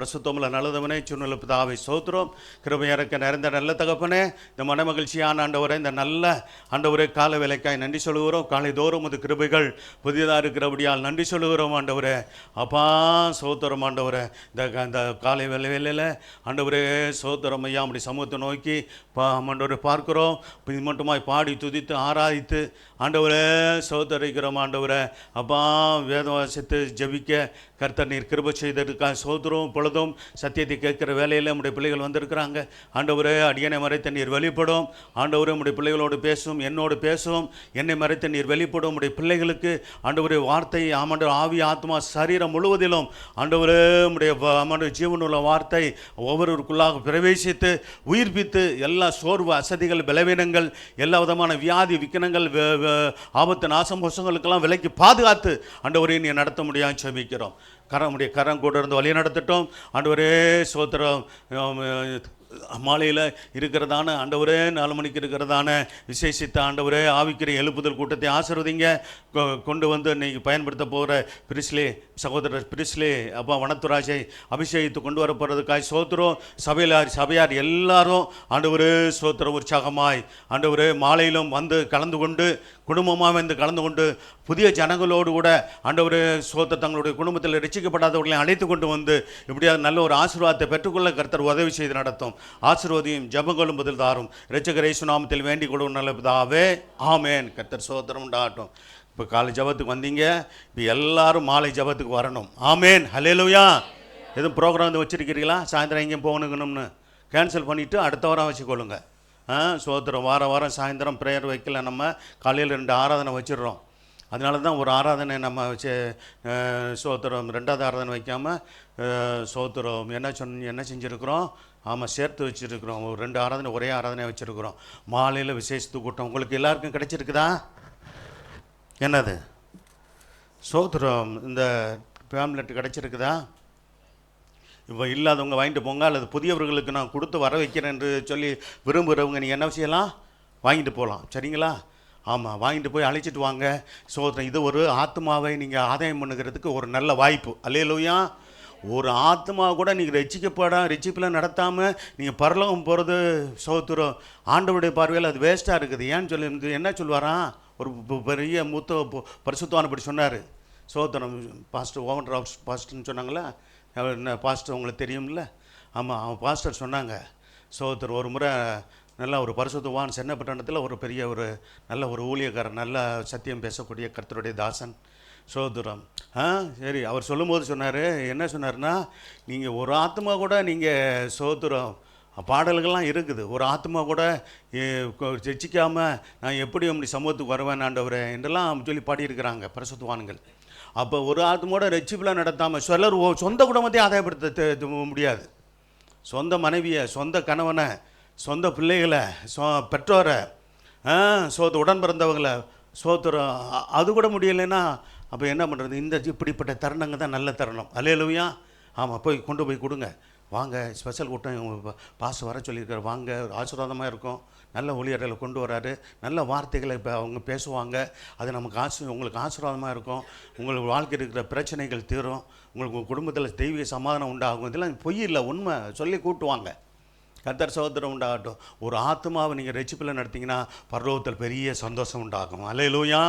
பரிசுத்தமுள்ள நல்லதவனே சின்ன பிதாவை சோத்திரம். கிருபை இறக்க நிறைந்த நல்ல தகப்பனே, இந்த மனமகிழ்ச்சியான ஆண்டவரை, இந்த நல்ல ஆண்டவரே கால வேலைக்காய் நன்றி சொல்லுகிறோம். காலை தோறும் அது கிருபைகள் புதியதாக இருக்கிறபடியால் நன்றி சொல்லுகிறோம் ஆண்டவரே. அப்பா சோத்திரம் ஆண்டவரே. இந்த காலை வேலையில் ஆண்டவரே சோத்திரம் ஐயா, அப்படி சமூகத்தை நோக்கி ஆண்டவரை பார்க்கிறோம். இது மட்டுமாய் பாடி துதித்து ஆராதித்து ஆண்டவரே சோதரிக்கிறோம் ஆண்டவரே. அப்பா வேதவாசித்து ஜபிக்க கர்த்தர் நீர் கிருபை செய்ததுக்காக சோதரும். பொழுதும் சத்தியத்தை கேட்குற வேலையில் நம்முடைய பிள்ளைகள் வந்திருக்கிறாங்க ஆண்டவரே. அடியனை மறைத்த நீர் வெளிப்படும் ஆண்டவரே. நம்முடைய பிள்ளைகளோடு பேசும், என்னோடு பேசும். என்னை மறைத்த நீர் வெளிப்படும். நம்முடைய பிள்ளைகளுக்கு ஆண்டவரே வார்த்தை ஆமாண்டவர் ஆவி ஆத்மா சரீரம் முழுவதிலும் ஆண்டவரே நம்முடைய ஆமாண்டவர் ஜீவனுள்ள வார்த்தை ஒவ்வொருவருக்குள்ளாக பிரவேசித்து உயிர்ப்பித்து எல்லா சோர்வு அசதிகள் பலவீனங்கள் எல்லா விதமான வியாதி விக்கனங்கள் ஆபத்து நாசம் மோசங்களுக்கெல்லாம் விலைக்கு பாதுகாத்து ஆண்டவரே நீ நடத்த முடியாது செபிக்கிறோம். நம்முடைய கரம் கூட இருந்து வழி நடத்தட்டும் ஆண்டவரே. சோத்திரம் மாலையில் இருக்கிறதான ஆண்டவரே 4 மணிக்கு இருக்கிறதான விசேஷித்த ஆண்டவரே ஆவிக்கிற எழுப்புதல் கூட்டத்தை ஆசீர்வதிங்க. கொண்டு வந்து இன்னைக்கு பயன்படுத்த போகிற பிரிஸ்லே சகோதரர் பிரிஸ்லே அப்பா வனத்துராஜை அபிஷேகித்து கொண்டு வர போகிறதுக்காய் சோத்திரம். சபையார் எல்லாரும் ஆண்டவரே சோத்திரம் உற்சாகமாய் ஆண்டவரே மாலையிலும் வந்து கலந்து கொண்டு குடும்பமாக வந்து கலந்து கொண்டு புதிய ஜனங்களோடு கூட ஆண்டவரே சோத்திரம் தங்களுடைய குடும்பத்தில் ரட்சிக்கப்படாதவர்களை அழைத்து கொண்டு வந்து இப்படியாவது நல்ல ஒரு ஆசீர்வாதத்தை பெற்றுக்கொள்ள கர்த்தர் உதவி செய்து நடத்தும். ஆசீர்வதியும் ஜெபங்களும் பதில் தாரும். இரட்சகர் இயேசு நாமத்தில் வேண்டிக் கொள்ளும் நல்ல பிதாவே ஆமென். கர்த்தர் சோத்திரம் உண்டாகட்டும். இப்போ காலை ஜபத்துக்கு வந்தீங்க, இப்போ எல்லாரும் மாலை ஜபத்துக்கு வரணும். ஆமென். ஹல்லேலூயா. எதுவும் ப்ரோக்ராம் வந்து வச்சுருக்கிறீங்களா? சாயந்தரம் எங்கேயும் போகணுங்கணும்னு கேன்சல் பண்ணிவிட்டு அடுத்த வாரம் வச்சுக்கொள்ளுங்க. சோத்திரம் வாரம் சாயந்தரம் ப்ரேயர் வைக்கல. நம்ம காலையில் 2 ஆராதனை வச்சிடுறோம். அதனால தான் ஒரு ஆராதனை நம்ம வச்சு சோத்திரம் 2வது ஆராதனை வைக்காமல் சோத்திரம் என்ன செஞ்சுருக்குறோம்? ஆமாம், சேர்த்து வச்சுருக்குறோம். ஒரு 2 ஆராதனை ஒரே ஆராதனை வச்சுருக்குறோம். மாலையில் விசேஷத்து கூட்டம் உங்களுக்கு எல்லாருக்கும் கிடைச்சிருக்குதா? என்னது சோத்திரம் இந்த பேம்லெட் கிடைச்சிருக்குதா? இப்போ இல்லாதவங்க வாங்கிட்டு போங்க, அல்லது புதியவர்களுக்கு நான் கொடுத்து வர வைக்கிறேன் என்று சொல்லி விரும்புகிறவங்க நீங்கள் என்ன செய்யலாம்? வாங்கிட்டு போகலாம். சரிங்களா? ஆமாம், வாங்கிட்டு போய் அழைச்சிட்டு வாங்க. சோத்திரம் இது ஒரு ஆத்மாவை நீங்கள் ஆதாயம் பண்ணுகிறதுக்கு ஒரு நல்ல வாய்ப்பு. அல்லேலூயா. ஒரு ஆத்மா கூட நீங்கள் ரட்சிப்பில் நடத்தாமல் நீங்கள் பரலோகம் போகிறது சோத்திரம் ஆண்டவருடைய பார்வையில் அது வேஸ்ட்டாக இருக்குது. ஏன்னு சொல்லி என்ன சொல்லுவாராம்? ஒரு பெரிய மூத்த பரிசுத்தவான் சொன்னார். சோத்திரம் பாஸ்டர் ஓவன் ராக்ஸ் பாஸ்டர்னு சொன்னாங்களே, என்ன பாஸ்டர் உங்களுக்கு தெரியும்ல? ஆமாம், அவன் பாஸ்டர் சொன்னாங்க. சோத்திரம் ஒரு முறை நல்லா ஒரு பரிசுத்தவான் சென்னப்பட்டணத்தில் ஒரு பெரிய ஒரு நல்ல ஒரு ஊழியக்காரர், நல்ல சத்தியம் பேசக்கூடிய கர்த்தருடைய தாசன் சோத்திரம். சரி, அவர் சொல்லும்போது சொன்னார், என்ன சொன்னார்னா, நீங்கள் ஒரு ஆத்மா கூட நீங்கள் சோத்திரம் பாடல்கள்லாம் இருக்குது, ஒரு ஆத்மா கூட ரட்சிக்காமல் நான் எப்படி அப்படி சமூகத்துக்கு வருவேன் ஆண்டவரே என்றெல்லாம் சொல்லி பாடியிருக்கிறாங்க பரிசுத்தவான்கள். அப்போ ஒரு ஆத்மாவோட ரட்சிப்பில் நடத்தாமல் சிலர் சொந்த குடும்பத்தையும் ஆதாயப்படுத்த முடியாது. சொந்த மனைவியை, சொந்த கணவனை, சொந்த பிள்ளைகளை, பெற்றோரை, உடன் பிறந்தவங்களை சோத்திரம் அது கூட முடியலைன்னா அப்போ என்ன பண்ணுறது? இந்த இப்படிப்பட்ட தருணங்க தான் நல்ல தருணம். அல்லேலூயா. ஆமாம், கொண்டு போய் கொடுங்க. வாங்க, ஸ்பெஷல் கூட்டம் பாஸ் வர சொல்லியிருக்காரு, வாங்க, ஆசீர்வாதமாக இருக்கும். நல்ல ஊழியர்களை கொண்டு வராரு, நல்ல வார்த்தைகளை இப்போ அவங்க பேசுவாங்க. அது நமக்கு உங்களுக்கு ஆசீர்வாதமாக இருக்கும். உங்களுக்கு வாழ்க்கை இருக்கிற பிரச்சனைகள் தீரும். உங்களுக்கு குடும்பத்தில் தெய்வீக சமாதானம் உண்டாகும். இதெல்லாம் பொய் இல்லை, உண்மை சொல்லி கூட்டுவாங்க. கர்த்தர் சகோதரம் உண்டாகட்டும். ஒரு ஆத்மாவை நீங்கள் ரட்சிப்பில் நடத்திங்கன்னா பரலோகத்தில் பெரிய சந்தோஷம் உண்டாகும். அல்லேலூயா.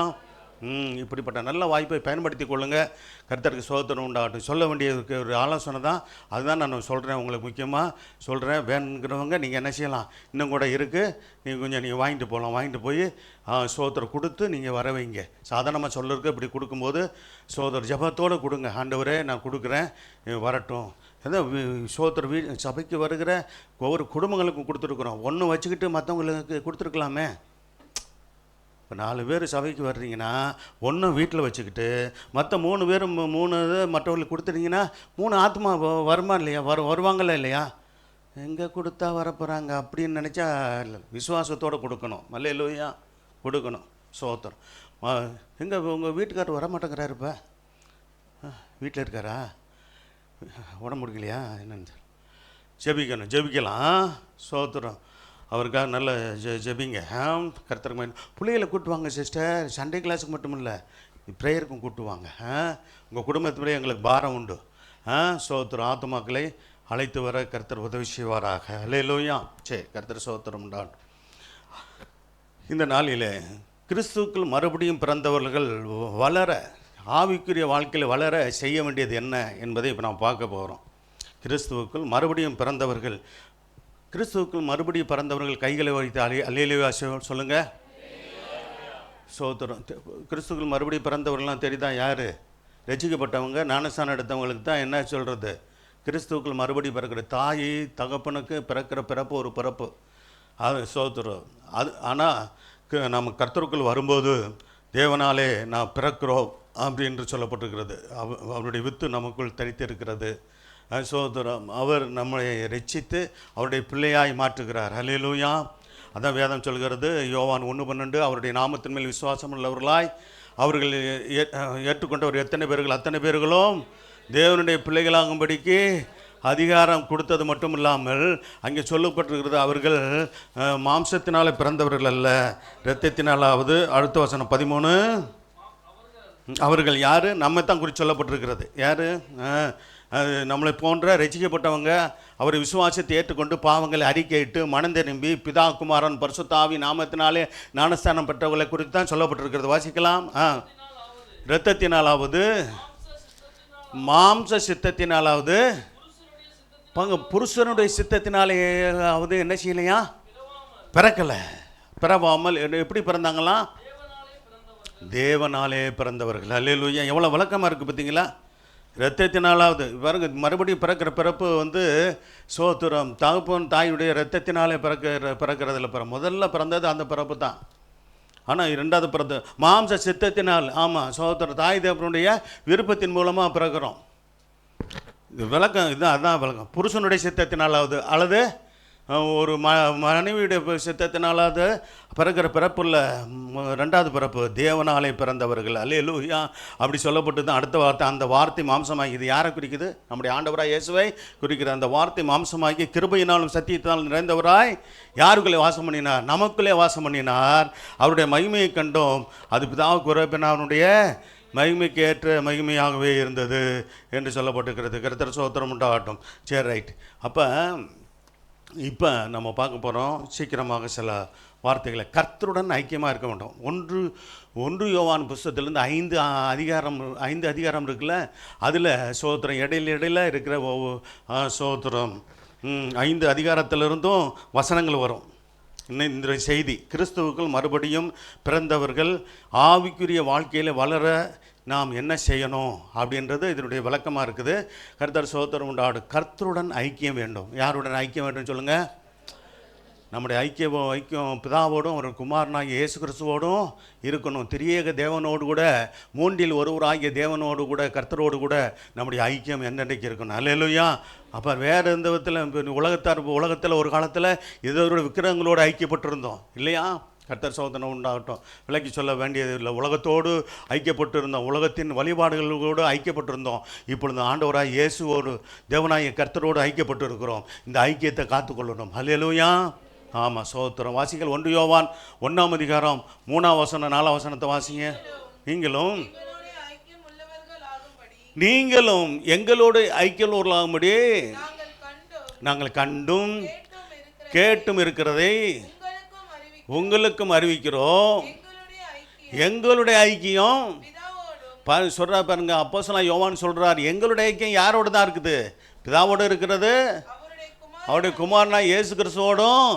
இப்படிப்பட்ட நல்ல வாய்ப்பை பயன்படுத்தி கொள்ளுங்கள். கர்த்தருக்கு சோத்திரம் உண்டாகட்டும். சொல்ல வேண்டியதுக்கு ஒரு ஆலோசனை தான், அதுதான் நான் சொல்கிறேன். உங்களுக்கு முக்கியமாக சொல்கிறேன். வேணுங்கிறவங்க நீங்கள் என்ன செய்யலாம், இன்னும் கூட இருக்குது, நீங்கள் வாங்கிட்டு போகலாம். வாங்கிட்டு போய் சோத்திரம் கொடுத்து நீங்கள் வர வைங்க. சாதாரணமாக சொல்லிருக்கு இப்படி கொடுக்கும்போது சோதர் ஜபத்தோடு கொடுங்க. ஆண்டவரே நான் கொடுக்குறேன், வரட்டும். சோத்திர சபைக்கு வருகிற ஒவ்வொரு குடும்பங்களுக்கும் கொடுத்துருக்குறோம். ஒன்று வச்சுக்கிட்டு மற்றவங்களுக்கு கொடுத்துருக்கலாமே. இப்போ 4 பேர் சபைக்கு வர்றீங்கன்னா ஒன்று வீட்டில் வச்சுக்கிட்டு மற்ற 3 பேரும் 3 மற்றவர்களுக்கு கொடுத்துட்டீங்கன்னா 3 ஆத்மா வருமா இல்லையா? வருவாங்களா இல்லையா? எங்கே கொடுத்தா வரப்போகிறாங்க அப்படின்னு நினச்சா விசுவாசத்தோடு கொடுக்கணும். அல்லேலூயா. கொடுக்கணும். சோத்திரம். எங்கே உங்கள் வீட்டுக்காரர் வர மாட்டேங்கிறாரு? இப்போ வீட்டில் இருக்காரா? உடம்பு முடியலையா? என்னன்னு ஜெபிக்கலாம். சோத்திரம். அவருக்காக நல்ல ஜெபிங்க. கர்த்தருக்கு பிள்ளைகளை கூட்டுவாங்க சிஸ்டர். சண்டே கிளாஸுக்கு மட்டும் இல்லை, ப்ரேயருக்கும் கூட்டுவாங்க. உங்கள் குடும்பத்துலேயே எங்களுக்கு பாரம் உண்டு. சோத்திரம் ஆத்துமாக்களை அழைத்து வர கர்த்தர் உதவி செய்வாராக. அல்லேலூயா. சரி, கர்த்தர் சோத்திரம் உண்டான். இந்த நாளில் கிறிஸ்துவுக்குள் மறுபடியும் பிறந்தவர்கள் வளர, ஆவிக்குரிய வாழ்க்கையில் வளர செய்ய வேண்டியது என்ன என்பதை இப்போ நாம் பார்க்க போகிறோம். கிறிஸ்துவுக்குள் மறுபடியும் பிறந்தவர்கள், கிறிஸ்துவுக்குள் மறுபடியும் பிறந்தவர்கள் கைகளை வைத்து அல்லேலூயா சொல்லுங்கள். சோத்திரம். கிறிஸ்துவுக்குள் மறுபடியும் பிறந்தவர்கள்லாம் தெரியுதா? யார்? ரசிக்கப்பட்டவங்க, ஞானஸ்தானம் எடுத்தவங்களுக்கு தான் என்ன சொல்கிறது? கிறிஸ்துவுக்குள் மறுபடியும் பிறக்கிற தாய் தகப்பனுக்கு பிறக்கிற பிறப்பு ஒரு பிறப்பு, அது சோத்திரம். அது ஆனால் நம்ம கர்த்தருக்குள் வரும்போது தேவனாலே நான் பிறக்கிறோம் அப்படின்னு சொல்லப்பட்டிருக்கிறது. அவருடைய வித்து நமக்குள் தரித்திருக்கிறது. சோத்திரம். அவர் நம்மை ரட்சித்து அவருடைய பிள்ளையாய் மாற்றுகிறார். அல்லேலூயா. அதான் வேதம் சொல்கிறது, யோவான் 1:12, அவருடைய நாமத்தின் மேல் விசுவாசம் உள்ளவர்களாய் அவர்கள் ஏற்றுக்கொண்டவர் எத்தனை பேர்கள், அத்தனை பேர்களும் தேவனுடைய பிள்ளைகளாகும்படிக்கு அதிகாரம் கொடுத்தது மட்டும் இல்லாமல் அங்கே சொல்லப்பட்டிருக்கிறது, அவர்கள் மாம்சத்தினாலே பிறந்தவர்கள் அல்ல, இரத்தத்தினாலாவது. அடுத்த வசனம் 13, அவர்கள் யார்? நம்ம தான் குறித்து சொல்லப்பட்டிருக்கிறது. யார்? நம்மளை போன்ற ரசிக்கப்பட்டவங்க, அவரை விசுவாசத்தை ஏற்றுக்கொண்டு பாவங்களை அறிக்கையிட்டு மனம் திரும்பி பிதா குமாரன் பரிசுத்த ஆவி நாமத்தினாலே ஞானஸ்தானம் பெற்றவர்களை குறித்து தான் சொல்லப்பட்டிருக்கிறது. வாசிக்கலாம். இரத்தத்தினாலாவது மாம்ச சித்தத்தினாலாவது புருஷனுடைய சித்தத்தினாலேயாவது என்ன செய்யலையா? பிறக்கலை. பிறவாமல் எப்படி பிறந்தாங்களாம்? தேவனாலே பிறந்தவர்கள். அல்லேலூயா. எவ்வளோ விளக்கமாக இருக்குது பார்த்தீங்களா? இரத்தத்தினாலாவது பாருங்க, மறுபடியும் பிறக்கிற பிறப்பு சோத்திரம் தகப்பன் தாயுடைய இரத்தத்தினாலே பிறக்கிறதுல முதல்ல பிறந்தது அந்த பிறப்பு தான். ஆனால் இரண்டாவது பிறந்த மாம்ச சித்தத்தினால், ஆமாம் சோத்திரம், தாய் தகப்பனுடைய விருப்பத்தின் மூலமாக பிறக்கிறோம். இது விளக்கம், இதுதான் அதான் விளக்கம். புருஷனுடைய சித்தத்தினாலாவது அல்லது ஒரு மனைவியுடைய சித்தத்தினாலாவது பிறக்கிற பிறப்புள்ள ரெண்டாவது பிறப்பு தேவனாலே பிறந்தவர்கள். அல்லேலூயா. அப்படி சொல்லப்பட்டு தான் அடுத்த வார்த்தை, அந்த வார்த்தை மாம்சமாகி. இது யாரை குறிக்குது? நம்முடைய ஆண்டவராய் இயேசுவை குறிக்கிற அந்த வார்த்தை மாம்சமாகி கிருபையினாலும் சத்தியத்தினாலும் நிறைந்தவராய் யாருக்குள்ளே வாசம் பண்ணினார்? நமக்குள்ளே வாசம் பண்ணினார். அவருடைய மகிமையை கண்டோம். அது பிதாவுக்கு உறப்பினாருடைய மகிமைக்கு ஏற்ற மகிமையாகவே இருந்தது என்று சொல்லப்பட்டிருக்கிறது. கர்த்தர் சோத்திரம் உண்டாகட்டும். சரி, ரைட். அப்போ இப்போ நம்ம பார்க்க போகிறோம் சீக்கிரமாக சில வார்த்தைகளை. கர்த்தருடன் ஐக்கியமாக இருக்க வேண்டும். ஒன்று யோவான் புஸ்தகத்திலேருந்து 5 அதிகாரம் இருக்குல்ல, அதில் சோத்திரம் இடையில இருக்கிற சோத்திரம் 5 அதிகாரத்திலிருந்தும் வசனங்கள் வரும். இந்த செய்தி, கிறிஸ்துவுக்குள் மறுபடியும் பிறந்தவர்கள் ஆவிக்குரிய வாழ்க்கையில் வளர நாம் என்ன செய்யணும் அப்படின்றது இதனுடைய விளக்கமாக இருக்குது. கர்த்தர் சோத்திரம் உண்டாடு. கர்த்தருடன் ஐக்கியம் வேண்டும். யாருடன் ஐக்கியம் வேண்டும் சொல்லுங்கள்? நம்முடைய ஐக்கியம் பிதாவோடும் ஒரு குமாரனாகிய இயேசு கிறிஸ்துவோடும் இருக்கணும். திரியேக தேவனோடு கூட, மூன்றில் ஒருவராகிய தேவனோடு கூட, கர்த்தரோடு கூட நம்முடைய ஐக்கியம் என்னென்றைக்கு இருக்கணும். அல்லேலூயா. அப்போ வேறு எந்த விதத்தில் உலகத்தில் ஒரு காலத்தில் இதோட விக்கிரகங்களோடு ஐக்கியப்பட்டிருந்தோம் இல்லையா? கர்த்தர் சோதனை உண்டாகட்டும். விலக்கி சொல்ல வேண்டியது இல்லை. உலகத்தோடு ஐக்கியப்பட்டு இருந்தோம், உலகத்தின் வழிபாடுகளோடு ஐக்கியப்பட்டிருந்தோம். இப்பொழுது ஆண்டவராய் இயேசுவோடு தேவனாய கர்த்தரோடு ஐக்கியப்பட்டு இருக்கிறோம். இந்த ஐக்கியத்தை காத்துக்கொள்ளணும். அல்லேலூயா. ஆமாம் சோத்திரம். வாசிகள் 1 யோவான் 1 அதிகாரம் 3 வசனம் 4 வசனத்தை வாசிங்க. நீங்களும் எங்களோடு ஐக்கியமாகும்படி நாங்கள் கண்டும் கேட்டும் இருக்கிறதை உங்களுக்கும் அறிவிக்கிறோம். எங்களுடைய ஐக்கியம் சொல்கிறா பாருங்க, அப்போஸ்தலன் யோவான் சொல்கிறார், எங்களுடைய ஐக்கியம் யாரோடு தான் இருக்குது? பிதாவோடு இருக்கிறது, அவருடைய குமாரனா இயேசு கிறிஸ்துவோடும்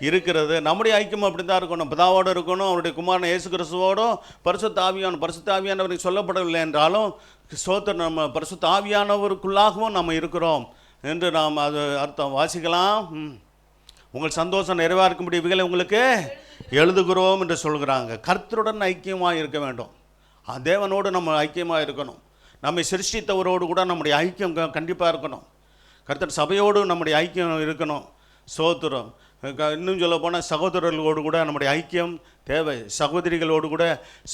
இருக்கிறது. நம்முடைய ஐக்கியம் அப்படி தான் இருக்கணும். பிதாவோடு இருக்கணும், அவருடைய குமாரனா இயேசு கிறிஸ்துவோடும். பரிசுத்த ஆவியானவருக்கு சொல்லப்படவில்லை என்றாலும் சோத்திரம், நம்ம பரிசுத்த ஆவியானவருக்குள்ளாகவும் நம்ம இருக்கிறோம் என்று நாம் அது அர்த்தம். வாசிக்கலாம். உங்கள் சந்தோஷம் நிறைவாக இருக்கும்படி இவைகளை உங்களுக்கு எழுதுகிறோம் என்று சொல்கிறாங்க. கர்த்தருடன் ஐக்கியமாக இருக்க வேண்டும். தேவனோடு நம்ம ஐக்கியமாக இருக்கணும். நம்மை சிருஷ்டித்தவரோடு கூட நம்முடைய ஐக்கியம் கண்டிப்பாக இருக்கணும். கர்த்தர் சபையோடு நம்முடைய ஐக்கியம் இருக்கணும். சோத்திரம். இன்னும் சொல்ல போனால் சகோதரர்களோடு கூட நம்முடைய ஐக்கியம் தேவை. சகோதரிகளோடு கூட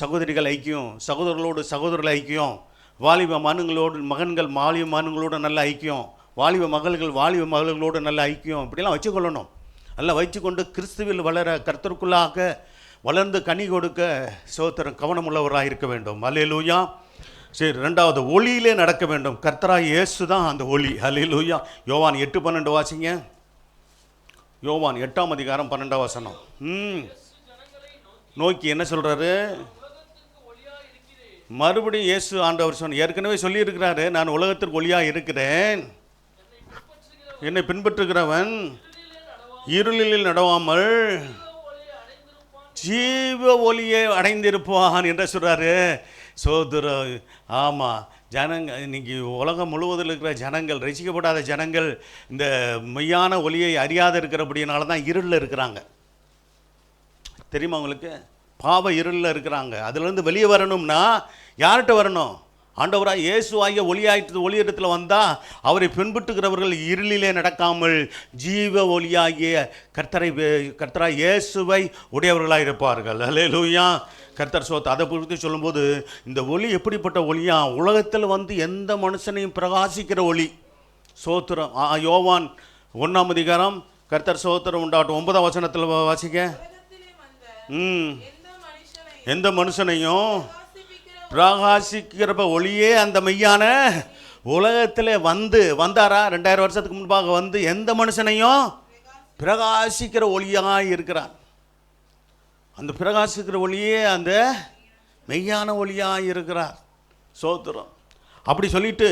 சகோதரிகள் ஐக்கியம், சகோதரர்களோடு சகோதரர்கள் ஐக்கியம், வாலிப மகன்கள் வாலிப மகன்களோடு நல்ல ஐக்கியம், வாலிப மகள்களோடு நல்ல ஐக்கியம், இப்படிலாம் வச்சுக்கொள்ளணும். நல்லா வச்சுக்கொண்டு கிறிஸ்துவில் வளர, கர்த்தருக்குள்ளாக வளர்ந்து கனி கொடுக்க சோத்திரம் கவனமுள்ளவராக இருக்க வேண்டும். அல்லேலூயா. சரி, ரெண்டாவது ஒளியிலே நடக்க வேண்டும். கர்த்தராகிய இயேசு தான் அந்த ஒளி. ஹல்லேலூயா. யோவான் 8:12 வாசிங்க. யோவான் 8ஆம் அதிகாரம் 12ஆம் வசனம். நோக்கி என்ன சொல்றாரு? மறுபடியும் இயேசு ஆண்டவர் சொன்ன, ஏற்கனவே சொல்லி இருக்கிறாரு, நான் உலகத்திற்கு ஒளியா இருக்கிறேன், என்னை பின்பற்றுகிறவன் இருளில் நடவாமல் ஜீவ ஒளியை அடைந்திருப்பான் என்று சொல்றாரு. சோதரம். ஆமாம், ஜனங்கள் இன்னைக்கு உலகம் முழுவதில் இருக்கிற ஜனங்கள், ரசிக்கப்படாத ஜனங்கள் இந்த மெய்யான ஒளியை அறியாத இருக்கிறபடினால தான் இருளில் இருக்கிறாங்க. தெரியுமா உங்களுக்கு? பாவ இருளில் இருக்கிறாங்க. அதுலேருந்து வெளியே வரணும்னா யார்கிட்ட வரணும்? ஆண்டவராக இயேசுவாகிய ஒளியிடத்தில் வந்தால் அவரை பின்பற்றுகிறவர்கள் இருளிலே நடக்காமல் ஜீவ ஒளியாகிய கர்த்தராய் இயேசுவை உடையவர்களாக இருப்பார்கள். அல்லேலூயா. கர்த்தர் சோத்து. அதை குறித்து சொல்லும்போது இந்த ஒளி எப்படிப்பட்ட ஒளியா? உலகத்தில் வந்து எந்த மனுஷனையும் பிரகாசிக்கிற ஒளி. சோத்திரம். யோவான் 1ஆம் அதிகாரம் கர்த்தர் சோத்திரம் உண்டாட்டும் 9ஆம் வசனத்தில் வாசிக்க. எந்த மனுஷனையும் பிரகாசிக்கிறப்ப ஒளியே அந்த மெய்யான உலகத்தில் வந்தாரா? 2000 வருஷத்துக்கு முன்பாக வந்து எந்த மனுஷனையும் பிரகாசிக்கிற ஒளியாக இருக்கிறார். அந்த பிரகாசிக்கிற ஒளியே அந்த மெய்யான ஒளியாக இருக்கிறார். சோத்திரம். அப்படி சொல்லிட்டு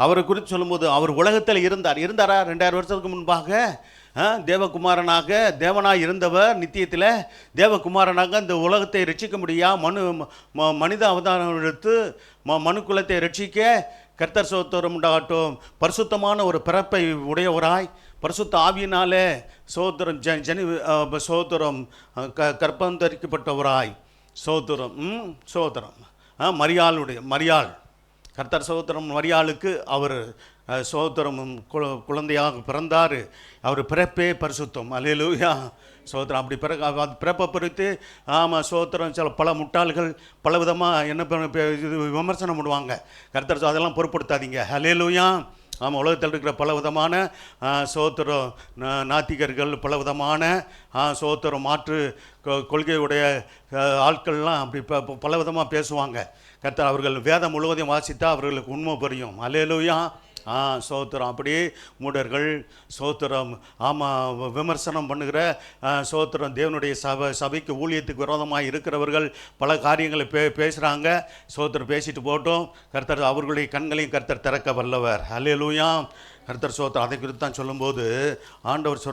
அவரை குறித்து சொல்லும்போது, அவர் உலகத்தில் இருந்தாரா 2000 வருஷத்துக்கு முன்பாக? தேவகுமாரனாக, தேவனாக இருந்தவர் நித்தியத்தில் தேவகுமாரனாக இந்த உலகத்தை ரட்சிக்க முடியா? மனித அவதாரம் எடுத்து மனுக்குலத்தை ரட்சிக்க கர்த்தர் சோத்திரம் உண்டாகட்டும். பரிசுத்தமான ஒரு பிறப்பை உடையவராய் பரிசுத்த ஆவியினாலே சோத்திரம் சோத்திரம் கற்பம் தரிக்கப்பட்டவராய் சோத்திரம் சோத்திரம் மரியாள் கர்த்தர் சோத்திரம் மரியாளுக்கு அவர் சோத்திரம் குழந்தையாக பிறந்தார். அவர் பிறப்பே பரிசுத்தம். அல்லேலூயா. சோத்திரம். அப்படி பிறப்பை பொறுத்து சோத்திரம் பல முட்டாள்கள் பல விதமாக என்ன விமர்சனம் பண்ணுவாங்க. கர்த்தர் அதெல்லாம் பொருட்படுத்தாதீங்க. அல்லேலூயா. உலகத்தில் இருக்கிற பல விதமான சோத்திரம் நாத்திகர்கள், பல விதமான சோத்திரம் மாற்று கொள்கையுடைய ஆட்கள்லாம் அப்படி பல விதமாக பேசுவாங்க. கர்த்தர் அவர்கள் வேதம் முழுவதையும் வாசித்தா அவர்களுக்கு உண்மை புரியும். அல்லேலூயா. சோத்திரம். அப்படியே மூடர்கள் சோத்திரம் விமர்சனம் பண்ணுகிற சோத்திரம் தேவனுடைய சபைக்கு ஊழியத்துக்கு விரோதமாக இருக்கிறவர்கள் பல காரியங்களை பேசுகிறாங்க. சோத்திரம் பேசிட்டு போட்டோம். கர்த்தர் அவர்களுடைய கண்களையும் கர்த்தர் திறக்க வல்லவர். அல்லேலூயா. கர்த்தர் சோத்திரம். அதை குறித்து தான் சொல்லும்போது ஆண்டவர்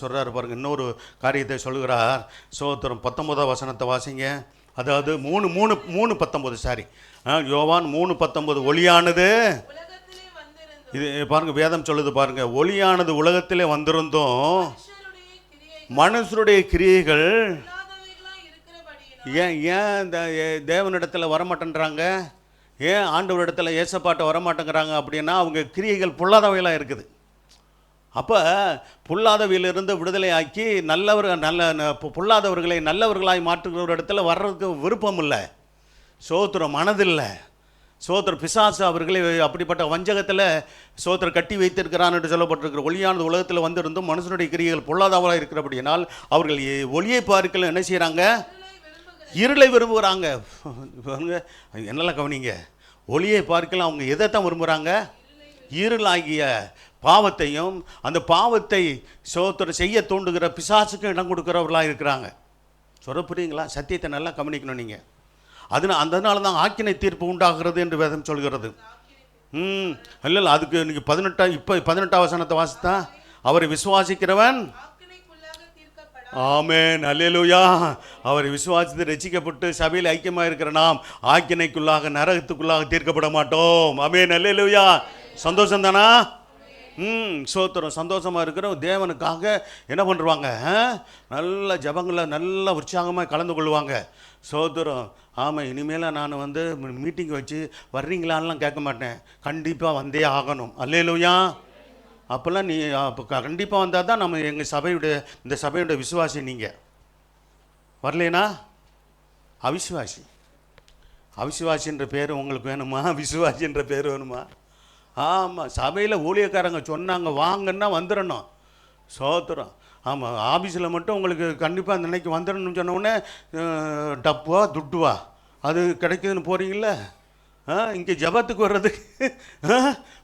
சொல்கிறார் பாருங்க. இன்னொரு காரியத்தை சொல்கிறார். சோத்திரம் 19ஆம் வசனத்தை வாசிங்க. அதாவது 3:19 சாரி, யோவான் 3:19. ஒளியானது இது பாருங்க, வேதம் சொல்லுது பாருங்க. ஒளியானது உலகத்திலே வந்திருந்தோம், மனுஷருடைய கிரியைகள் ஏன் இந்த தேவனிடத்தில் வரமாட்டேன்றாங்க? ஏன் ஆண்டவரிடத்தில் ஏசப்பாட்ட வரமாட்டேங்கிறாங்க? அப்படின்னா அவங்க கிரியைகள் பொல்லாதவைகளாக இருக்குது. அப்போ பொல்லாதவையிலிருந்து விடுதலை ஆக்கி பொல்லாதவர்களை நல்லவர்களாய் மாற்றுகிற ஒரு இடத்துல வர்றதுக்கு விருப்பம் இல்லை. சோத்திரம் மனதில்லை. சோத்திர பிசாசு அவர்களை அப்படிப்பட்ட வஞ்சகத்தில் சோத்திர கட்டி வைத்திருக்கிறான் என்று சொல்லப்பட்டிருக்கிற. ஒளியானது உலகத்தில் வந்திருந்தும் மனுஷனுடைய கிரியைகள் பொல்லாதவராக இருக்கிறபடியால் அவர்கள் ஒளியை பார்க்கல என்ன செய்கிறாங்க? இருளை விரும்புகிறாங்க. என்னெல்லாம் கவனிங்க. ஒளியை பார்க்கலாம் அவங்க எதைத்தான் விரும்புகிறாங்க? இருளாகிய பாவத்தையும் அந்த பாவத்தை சோத்திர செய்ய தூண்டுகிற பிசாசுக்கும் இடம் கொடுக்குறவர்களாக இருக்கிறாங்க. சொல்ல புரியுங்களா? சத்தியத்தை நல்லா கவனிக்கணும் நீங்கள். அதனால தான் ஆக்கினை தீர்ப்பு உண்டாகிறது என்று வேதம் சொல்கிறது. இல்லை அதுக்கு இன்னைக்கு 18ஆம் வசனத்தை வாசித்தா, அவரை விசுவாசிக்கிறவன் ஆமென் அல்லேலூயா. அவரை விசுவாசித்து ரட்சிக்கப்பட்டு சபையில் ஐக்கியமாக இருக்கிற நாம் ஆக்கினைக்குள்ளாக நரகத்துக்குள்ளாக தீர்க்கப்பட மாட்டோம். ஆமென் அல்லேலூயா. சந்தோஷம் தானா? சோத்திரம். சந்தோஷமாக இருக்கிற தேவனுக்காக என்ன பண்ணுவாங்க? நல்ல ஜபங்களை நல்ல உற்சாகமாக கலந்து கொள்வாங்க. சோத்திரம். ஆமாம், இனிமேல் நான் மீட்டிங் வச்சு வர்றீங்களான்லாம் கேட்க மாட்டேன். கண்டிப்பாக வந்தே ஆகணும். அல்லேலூயா. அப்போல்லாம் நீ கண்டிப்பாக வந்தால் தான் நம்ம இந்த சபையுடைய விசுவாசி. நீங்கள் வரலேனா அவிசுவாசின்ற பேர் உங்களுக்கு வேணுமா? விசுவாசின்ற பேர் வேணுமா? ஆமாம், சபையில் ஊழியக்காரங்க சொன்னாங்க வாங்கன்னா வந்துடணும். சோத்திரம். ஆமாம், ஆஃபீஸில் மட்டும் உங்களுக்கு கண்டிப்பாக அந்த அன்னைக்கு வந்துடணும்னு சொன்னோடனே டப்புவா துட்டுவா அது கிடைக்குதுன்னு போகிறீங்கள? இங்கே ஜபத்துக்கு வர்றதுக்கு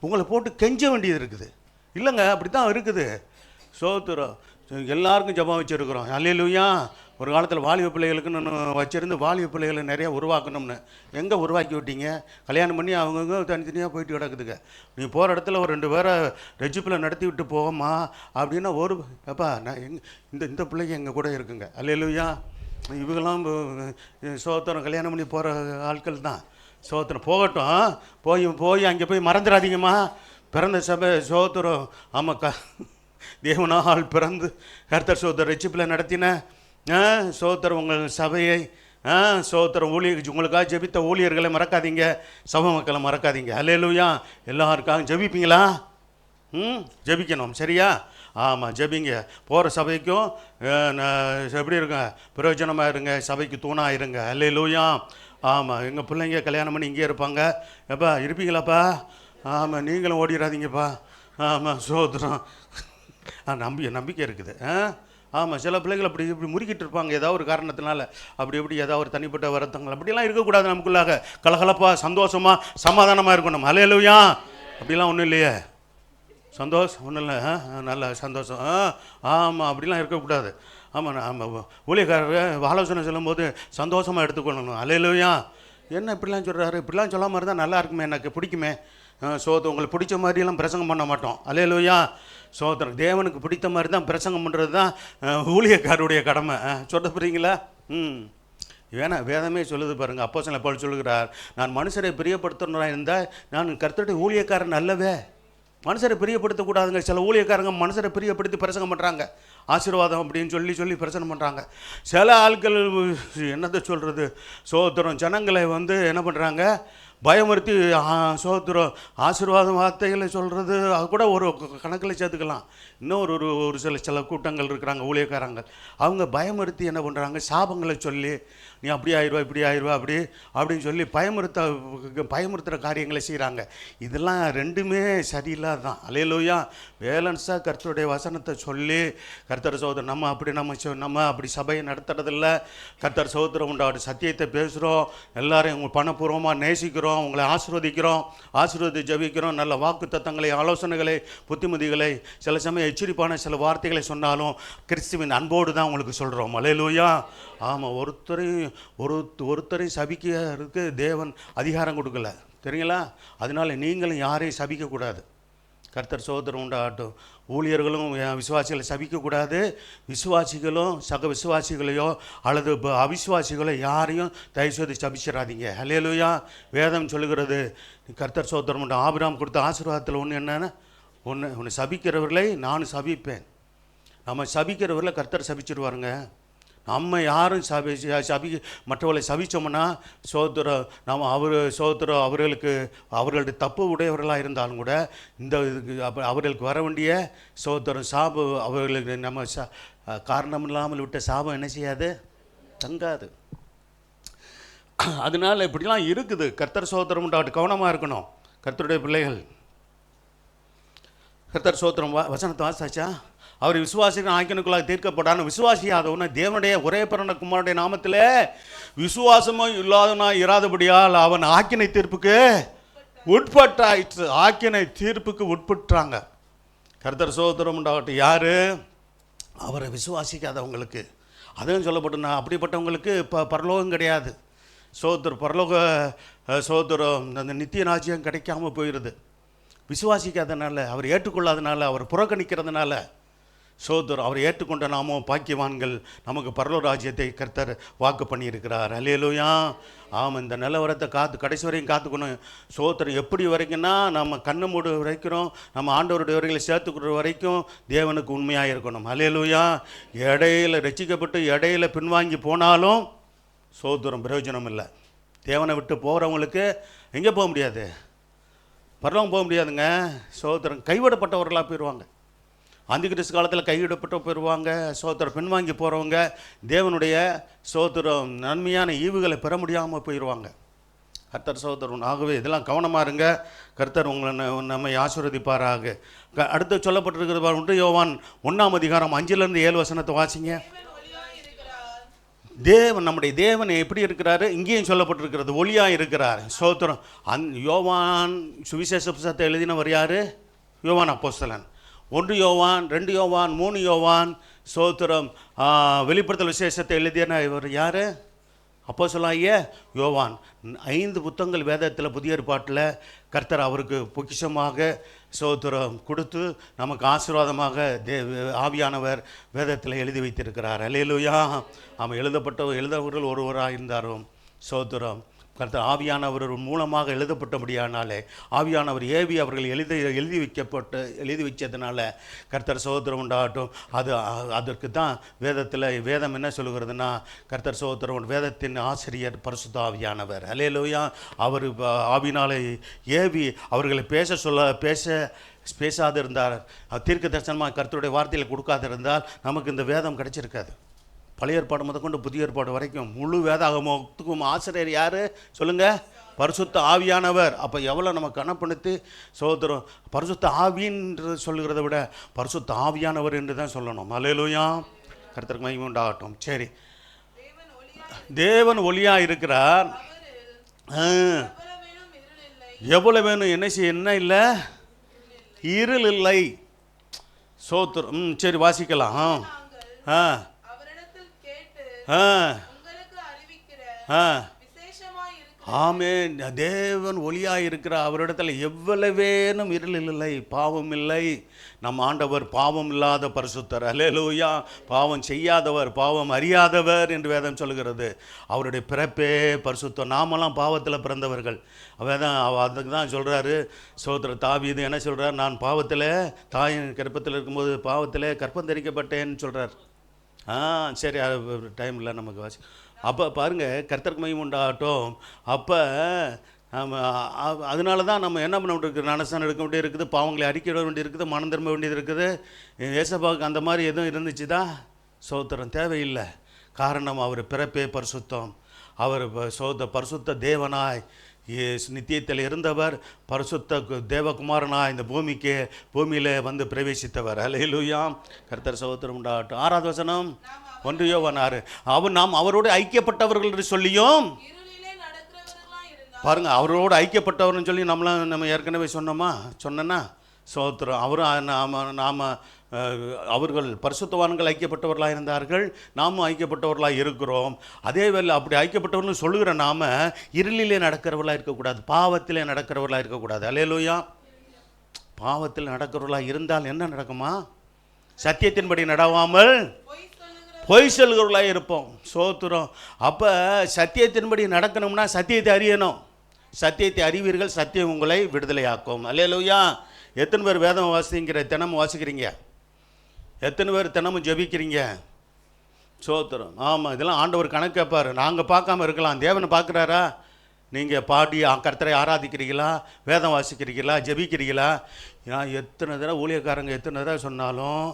உங்களை போட்டு கெஞ்ச வேண்டியது இருக்குது. இல்லைங்க, அப்படி தான் இருக்குது. சோத்திரம். எல்லாருக்கும் ஜபம் வச்சுருக்குறோம். அல்லேலூயா. ஒரு காலத்தில் வாலிப பிள்ளைகளுக்குன்னு வச்சுருந்து வாலிப பிள்ளைகளை நிறையா உருவாக்கணும்னு எங்கே உருவாக்கி விட்டீங்க? கல்யாணம் பண்ணி அவங்கவுங்க தனித்தனியாக போயிட்டு கிடக்குதுங்க. நீ போகிற இடத்துல ஒரு 2 பேரை ரெஜிப்பில் நடத்தி விட்டு போகமா அப்படின்னா அப்பா நான் இந்த பிள்ளைங்க எங்கள் கூட இருக்குங்க. அல்லேலூயா. இவங்கெல்லாம் சோத்திரம் கல்யாணம் பண்ணி போகிற ஆட்கள் தான். சோத்திரம் போகட்டும். போய் அங்கே போய் மறந்துடாதீங்கம்மா. பிறந்த சபை சோத்திரம். ஆமாக்கா, தேவனால் பிறந்து கர்த்தர் சோத்திரம் ரெச்சிப்பில் நடத்தின சோத்திரம் உங்கள் சபையை சோத்திரம் உங்களுக்காக ஜெபித்த ஊழியர்களை மறக்காதீங்க, சபை மக்களை மறக்காதீங்க. அல்லேலூயா. எல்லாருக்காக ஜெபிப்பீங்களா? ஜெபிக்கணும், சரியா? ஆமாம், ஜெபிங்க. போகிற சபைக்கும் எப்படி இருங்க, பிரயோஜனமாக இருங்க, சபைக்கு தூணாக இருங்க. அல்லேலூயா. ஆமாம், எங்கள் பிள்ளைங்க கல்யாணம் பண்ணி இங்கே இருப்பாங்க. எப்பா இருப்பீங்களாப்பா? ஆமாம், நீங்களும் ஓடிடாதீங்கப்பா. ஆமாம், சோத்திரம். நம்பிக்கை இருக்குது. ஆமாம், சில பிள்ளைகள் இப்படி முறுக்கிட்டு இருப்பாங்க ஏதாவது ஒரு காரணத்தினால. எப்படி ஏதாவது ஒரு தனிப்பட்ட வருத்தங்கள் அப்படிலாம் இருக்கக்கூடாது. நமக்குள்ளாக கலகலப்பாக சந்தோஷமாக சமாதானமாக இருக்கணும். அல்லேலூயா. அப்படிலாம் ஒன்றும் இல்லையே, சந்தோஷம் ஒன்றும் இல்லை. நல்ல சந்தோஷம். ஆமாம், அப்படிலாம் இருக்கக்கூடாது. ஆமாம், ஊழியக்காரர் ஆலோசனை சொல்லும்போது சந்தோஷமாக எடுத்துக்கொள்ளணும். அல்லேலூயா. என்ன இப்படிலாம் சொல்கிறாரு? இப்படிலாம் சொல்லாமல் இருந்தால் நல்லா இருக்குமே, எனக்கு பிடிக்குமே. உங்களுக்கு பிடிச்ச மாதிரியெல்லாம் பிரசங்கம் பண்ண மாட்டோம். அல்லேலூயா. சோத்திரம். தேவனுக்கு பிடித்த மாதிரி தான் பிரசங்கம் பண்ணுறது தான் ஊழியக்காரருடைய கடமை. சொல்ல போகிறீங்களா? வேதமே சொல்லுது பாருங்கள். அப்போஸ்தலன் பவுல் சொல்லுகிறார், நான் மனுஷரை பிரியப்படுத்துகிறவராக இருந்தால் நான் கர்த்தருடைய ஊழியக்காரன் அல்லவே. மனுஷரை பிரியப்படுத்தக்கூடாதுங்க. சில ஊழியக்காரங்க மனுஷரை பிரியப்படுத்தி பிரசங்கம் பண்ணுறாங்க. ஆசீர்வாதம் அப்படின்னு சொல்லி பிரசங்கம் பண்ணுறாங்க. சில ஆட்கள் என்னத்தை சொல்கிறது, சோத்திரம் ஜனங்களை என்ன பண்ணுறாங்க, பயமுறுத்தி சோத்திரம் ஆசீர்வாதம் வார்த்தைகளை சொல்கிறது. அது கூட ஒரு கணக்கில் சேர்த்துக்கலாம். இன்னும் ஒரு சில கூட்டங்கள் இருக்கிறாங்க, ஊழியக்காரங்கள். அவங்க பயமுறுத்தி என்ன பண்ணுறாங்க, சாபங்களை சொல்லி நீ அப்படி ஆயிடுவா இப்படி ஆயிடுவா அப்படின்னு சொல்லி பயமுறுத்துகிற காரியங்களை செய்கிறாங்க. இதெல்லாம் ரெண்டுமே சரியில்லாத தான். அல்லேலூயா. பேலன்ஸாக கர்த்தருடைய வசனத்தை சொல்லி கர்த்தர் சோதரம் நம்ம அப்படி சபையை நடத்துறதில்ல. கர்த்தர் சோதரம் உண்டாடு சத்தியத்தை பேசுகிறோம். எல்லாரையும் உங்கள் பணப்பூர்வமாக நேசிக்கிறோம், உங்களை ஆசீர்வதி ஜபிக்கிறோம். நல்ல வாக்கு தத்தங்களை, ஆலோசனைகளை, புத்திமதிகளை, சில சமயம் எச்சரிப்பான சில வார்த்தைகளை சொன்னாலும் கிறிஸ்துவின் அன்போடு தான் உங்களுக்கு சொல்கிறோம். அல்லேலூயா. ஆமாம், ஒருத்தரையும் சபிக்கிறதுக்கு தேவன் அதிகாரம் கொடுக்கல, தெரியுங்களா? அதனால நீங்களும் யாரையும் சபிக்கக்கூடாது. கர்த்தர் சோதரம் உண்டாகட்டும். ஊழியர்களும் விசுவாசிகளை சபிக்கக்கூடாது. விசுவாசிகளும் சக விசுவாசிகளையோ அல்லது அவிசுவாசிகளோ யாரையும் தயவுசெய்து சபிச்சிடாதீங்க. அல்லேலூயா. வேதம் சொல்லுகிறது, கர்த்தர் சோதரம் உண்டு. ஆபிரகாம் கொடுத்த ஆசீர்வாதத்தில் என்னென்னா, உன்னை சபிக்கிறவர்களை நான் சபிப்பேன். நம்ம சபிக்கிறவர்களை கர்த்தர் சபிச்சிடுவாருங்க. நம்ம யாரும் மற்றவர்களை சபிச்சோம்னா அவர்களுடைய தப்பு உடையவர்களாக இருந்தாலும் கூட அவர்களுக்கு வர வேண்டிய சாபு அவர்களுக்கு நம்ம காரணம் இல்லாமல் விட்ட சாபம் என்ன செய்யாது, தங்காது. அதனால இப்படிலாம் இருக்குது. கர்த்தர் சோத்திரம் உண்டாட்டு கவனமாக இருக்கணும். கர்த்தருடைய பிள்ளைகள், கர்த்தர் சோத்திரம் வசனத்தை வாசாச்சா, அவர் விசுவாசிகள் ஆக்கினுக்குள்ளாக தீர்க்கப்படான விசுவாசியாதவன தேவனுடைய ஒரே பிறந்த குமாரனுடைய நாமத்தில் விசுவாசமும் இல்லாதவனா இராதபடியால் அவன் ஆக்கினை தீர்ப்புக்கு உட்பட்டாயிற்று. ஆக்கினை தீர்ப்புக்கு உட்பட்டாங்க. கர்த்தர் சோதரம் உண்டாகட்டும். யார்? அவரை விசுவாசிக்காதவங்களுக்கு. அதுவும் சொல்லப்பட்டுனா அப்படிப்பட்டவங்களுக்கு பரலோகம் கிடையாது. சோதரம் அந்த நித்திய ராஜ்யம் கிடைக்காம போயிடுது. விசுவாசிக்காதனால, அவர் ஏற்றுக்கொள்ளாதனால, அவர் புறக்கணிக்கிறதுனால. அவர் ஏற்றுக்கொண்ட நாமும் பாக்கியவான்கள். நமக்கு பரலோக ராஜ்யத்தை கர்த்தர் வாக்கு பண்ணியிருக்கிறார். அல்லேலூயா. ஆமாம், இந்த நிலவரத்தை கடைசி வரைக்கும் காத்துக்கணும். சோத்திரம் எப்படி வரைக்கும்னா, நம்ம கண்ணு மூடு வரைக்கும், நம்ம ஆண்டவருடைய வரைகளை சேர்த்துக்கிற வரைக்கும் தேவனுக்கு உண்மையாக இருக்கணும். அல்லேலூயா. இடையில ரட்சிக்கப்பட்டு இடையில பின்வாங்கி போனாலும் சோத்திரம் பிரயோஜனம் இல்லை. தேவனை விட்டு போகிறவங்களுக்கு எங்கே போக முடியாது, பரலோகம் போக முடியாதுங்க. சோத்திரம் கைவிடப்பட்டவர்களாக போயிடுவாங்க. அந்திகிறிஸ்து காலத்தில் கைவிடப்பட்டு போயிடுவாங்க. சோத்திரம் பின்வாங்கி போகிறவங்க தேவனுடைய சோத்திரம் நன்மையான ஈவுகளை பெற முடியாமல் போயிடுவாங்க. கர்த்தர் சோத்திரம். ஆகவே இதெல்லாம் கவனமாக இருங்க. கர்த்தர் உங்களை நம்மை ஆசீர்வதிப்பாராக. அடுத்து சொல்லப்பட்டிருக்கிறது 1 யோவான் 1 அதிகாரம் 5-7 வசனத்தை வாசிங்க. தேவன், நம்முடைய தேவன் எப்படி இருக்கிறாரு? இங்கேயும் சொல்லப்பட்டிருக்கிறது, ஒளியாக இருக்கிறார். ஸ்தோத்திரம். யோவான் சுவிசேஷ புத்தகத்தை எழுதினவர் யார்? யோவான் அப்போஸ்தலன். 1 யோவான், 2 யோவான், 3 யோவான். ஸ்தோத்திரம். வெளிப்படுத்தல் விசேஷத்தை எழுதின இவர் யார்? அப்போஸ்தலனாகிய யோவான். 5 புத்தகங்கள் வேதத்தில், புதிய ஏற்பாட்டில் கர்த்தர் அவருக்கு பொக்கிஷமாக ஸ்தோத்திரம் கொடுத்து நமக்கு ஆசீர்வாதமாக ஆவியானவர் வேதத்தில் எழுதி வைத்திருக்கிறார். அல்லேலூயா. அவன் எழுதவர்கள் ஒருவராக இருந்தாரும். ஸ்தோத்திரம். கர்த்தர் ஆவியானவர் மூலமாக எழுதப்பட்டபடியானாலே, ஆவியானவர் ஏவி அவர்கள் எழுதி வைச்சதுனால கர்த்தர் ஸ்தோத்திரம் உண்டாகட்டும். அதற்கு தான் வேதம் என்ன சொல்லுகிறதுனா, கர்த்தர் ஸ்தோத்திரம், வேதத்தின் ஆசிரியர் பரிசுத்த ஆவியானவர். அல்லேலூயா. அவர் ஆவினாலே ஏவி அவர்களை பேசாது இருந்தார். தீர்க்க தரிசனமாக கர்த்தருடைய வார்த்தையில் கொடுக்காதிருந்தால் நமக்கு இந்த வேதம் கிடைச்சிருக்காது. பழைய ஏற்பாடு முதற்கொண்டு புதிய ஏற்பாடு வரைக்கும் முழு வேதாகமத்துக்கும் ஆசிரியர் யார் சொல்லுங்கள்? பரிசுத்த ஆவியானவர். அப்போ எவ்வளோ நம்ம கணப்படுத்தி சோதரம். பரிசுத்த ஆவின்னு சொல்லுகிறத விட பரிசுத்த ஆவியானவர் என்று தான் சொல்லணும். அல்லேலூயா. கர்த்தருக்கு மகிமை உண்டாகட்டும். சரி, தேவன் ஒளியாக இருக்கிறார். எவ்வளோ வேணும், என்ன இல்லை, இருள் இல்லை. சோத்திரம். சரி, வாசிக்கலாம். ஆமென். தேவன் ஒளியாக இருக்கிற அவரிடத்தில் எவ்வளவேனும் இருள் இல்லை, பாவம் இல்லை. நம் ஆண்டவர் பாவம் இல்லாத பரிசுத்தர். அல்லேலூயா. பாவம் செய்யாதவர், பாவம் அறியாதவர் என்று வேதம் சொல்கிறது. அவருடைய பிறப்பே பரிசுத்தம். நாமெல்லாம் பாவத்தில் பிறந்தவர்கள். அதுக்கு தான் சொல்கிறாரு சோதர தாவீது என்ன சொல்கிறார்? நான் பாவத்தில், தாயின் கர்ப்பத்தில் இருக்கும்போது பாவத்தில் கர்ப்பம் தரிக்கப்பட்டேன்னு சொல்கிறார். சரி, டைம் இல்லை நமக்கு வாசி. அப்போ பாருங்கள், கர்த்தருக்கு மகிமை உண்டாகட்டும். அப்போ அதனால தான் நம்ம என்ன பண்ண வேண்டியிருக்கு, ஞானஸ்நானம் எடுக்க வேண்டியது இருக்குது, பாவங்களை அறிக்கையிட வேண்டியது இருக்குது, மனம் திரும்ப வேண்டியது இருக்குது. ஏசப்பாவுக்கு அந்த மாதிரி எதுவும் இருந்துச்சு தான் சோத்திரம் தேவையில்லை. காரணம், அவர் பிறப்பே பரிசுத்தம். அவர் பரிசுத்த தேவனாய் நித்தியத்தில் இருந்தவர், பரிசுத்த தேவகுமாரனாய் இந்த பூமியில் வந்து பிரவேசித்தவர். அல்லேலூயா. கர்த்தர் ஸ்தோத்திரம் உண்டாகட்டும். 6வது வசனம், 1 யோவான் 6. நாம் அவரோடு ஐக்கியப்பட்டவர்கள் என்று சொல்லியும் பாருங்க, அவரோடு ஐக்கியப்பட்டவர்னு சொல்லி நம்ம ஏற்கனவே சொன்னோன்னா ஸ்தோத்திரம். நாம் அவர்கள் பரிசுத்தவான்கள் ஐக்கியப்பட்டவர்களாக இருந்தார்கள், நாமும் ஐக்கியப்பட்டவர்களாக இருக்கிறோம். அதே வேளை அப்படி ஐக்கியப்பட்டவர்கள் சொல்லுகிற நாம் இருளிலே நடக்கிறவர்களாக இருக்கக்கூடாது, பாவத்திலே நடக்கிறவர்களாக இருக்கக்கூடாது. அல்லேலூயா. பாவத்தில் நடக்கிறவர்களாக இருந்தால் என்ன நடக்குமா? சத்தியத்தின்படி நடவாமல் பொய் சொல்கிறவர்களாக இருப்போம். சோத்திரம். அப்போ சத்தியத்தின்படி நடக்கணும்னா சத்தியத்தை அறியணும். சத்தியத்தை அறிவீர்கள், சத்தியம் உங்களை விடுதலையாக்கும். அல்லேலூயா. எத்தனை பேர் வேதம் தினமும் வாசிக்கிறீங்க? எத்தனை பேர் தினமும் ஜெபிக்கிறீங்க? சோத்திரம். ஆமாம், இதெல்லாம் ஆண்டவர் கணக்கு கேட்பார். நாங்கள் பார்க்காம இருக்கலாம், தேவனை பார்க்குறாரா? நீங்கள் பாடி கர்த்தரை ஆராதிக்கிறீங்களா, வேதம் வாசிக்கிறீங்களா, ஜெபிக்கிறீங்களா? நான் எத்தனை தடவை ஊழியக்காரங்க எத்தனை தடவை சொன்னாலும்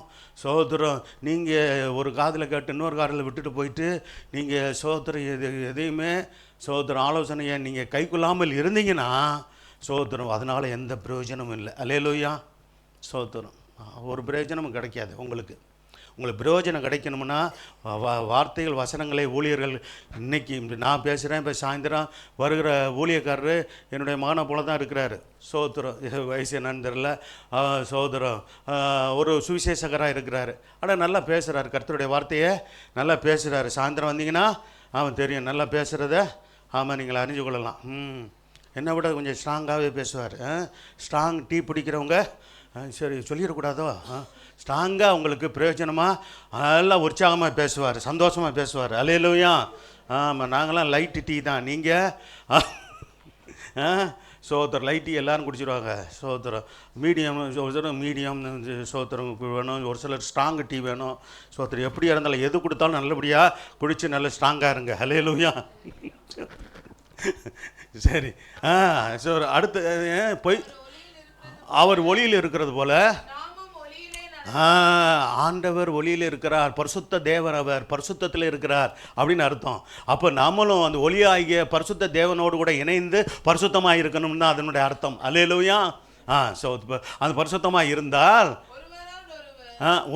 சோதரம், நீங்கள் ஒரு காதில் கேட்டு இன்னொரு காதில் விட்டுட்டு போயிட்டு நீங்கள் சோதரம் எதையுமே சோதரம் ஆலோசனையை நீங்கள் கைக்கொள்ளாமல் இருந்தீங்கன்னா சோதரம், அதனால் எந்த பிரயோஜனமும் இல்லை. அல்லேலூயா. சோதரம். ஒரு பிரயோஜனமும் கிடைக்காது. உங்களுக்கு பிரயோஜனம் கிடைக்கணும்னா வார்த்தைகள், வசனங்களை, ஊழியர்கள். இன்றைக்கி நான் பேசுகிறேன், இப்போ சாயந்தரம் வருகிற ஊழியக்காரரு என்னுடைய மகனை போல தான் இருக்கிறாரு. சோதரம். வயசு என்னன்னு தெரில. சோதரம் ஒரு சுவிசேஷகராக இருக்கிறாரு. ஆனால் நல்லா பேசுகிறாரு, கர்த்தருடைய வார்த்தையை நல்லா பேசுகிறாரு. சாயந்தரம் வந்தீங்கன்னா அவன் தெரியும் நல்லா பேசுகிறத. ஆமாம், நீங்கள் அறிஞ்சு கொள்ளலாம். என்னை விட கொஞ்சம் ஸ்ட்ராங்காகவே பேசுவார். ஸ்ட்ராங் டீ பிடிக்கிறவங்க சரி சொல்லிடக்கூடாதோ, ஸ்ட்ராங்காக உங்களுக்கு பிரயோஜனமாக நல்லா உற்சாகமாக பேசுவார், சந்தோஷமாக பேசுவார். அல்லேலூயா. ஆமாம், நாங்களாம் லைட்டு டீ தான். நீங்கள் சோத்திரம் லைட் டீ எல்லோரும் குடிச்சிடுவாங்க. சோத்திரம். மீடியம் சோத்திரம் வேணும், ஒரு சிலர் ஸ்ட்ராங் டீ வேணும். சோத்திரம். எப்படியா இருந்தாலும் எது கொடுத்தாலும் நல்லபடியாக குடித்து நல்ல ஸ்ட்ராங்காக இருங்க. அல்லேலூயா. சரி. அடுத்து போய் அவர் ஒளியில் இருக்கிறது போல ஆண்டவர் ஒளியில் இருக்கிறார். பரிசுத்த தேவன், அவர் பரிசுத்தத்தில் இருக்கிறார் அப்படின்னு அர்த்தம். அப்போ நாமளும் அந்த ஒளியாகிய பரிசுத்த தேவனோடு கூட இணைந்து பரிசுத்தமாக இருக்கணும்னு அதனுடைய அர்த்தம். அல்லேலூயா. அந்த பரிசுத்தமாக இருந்தால்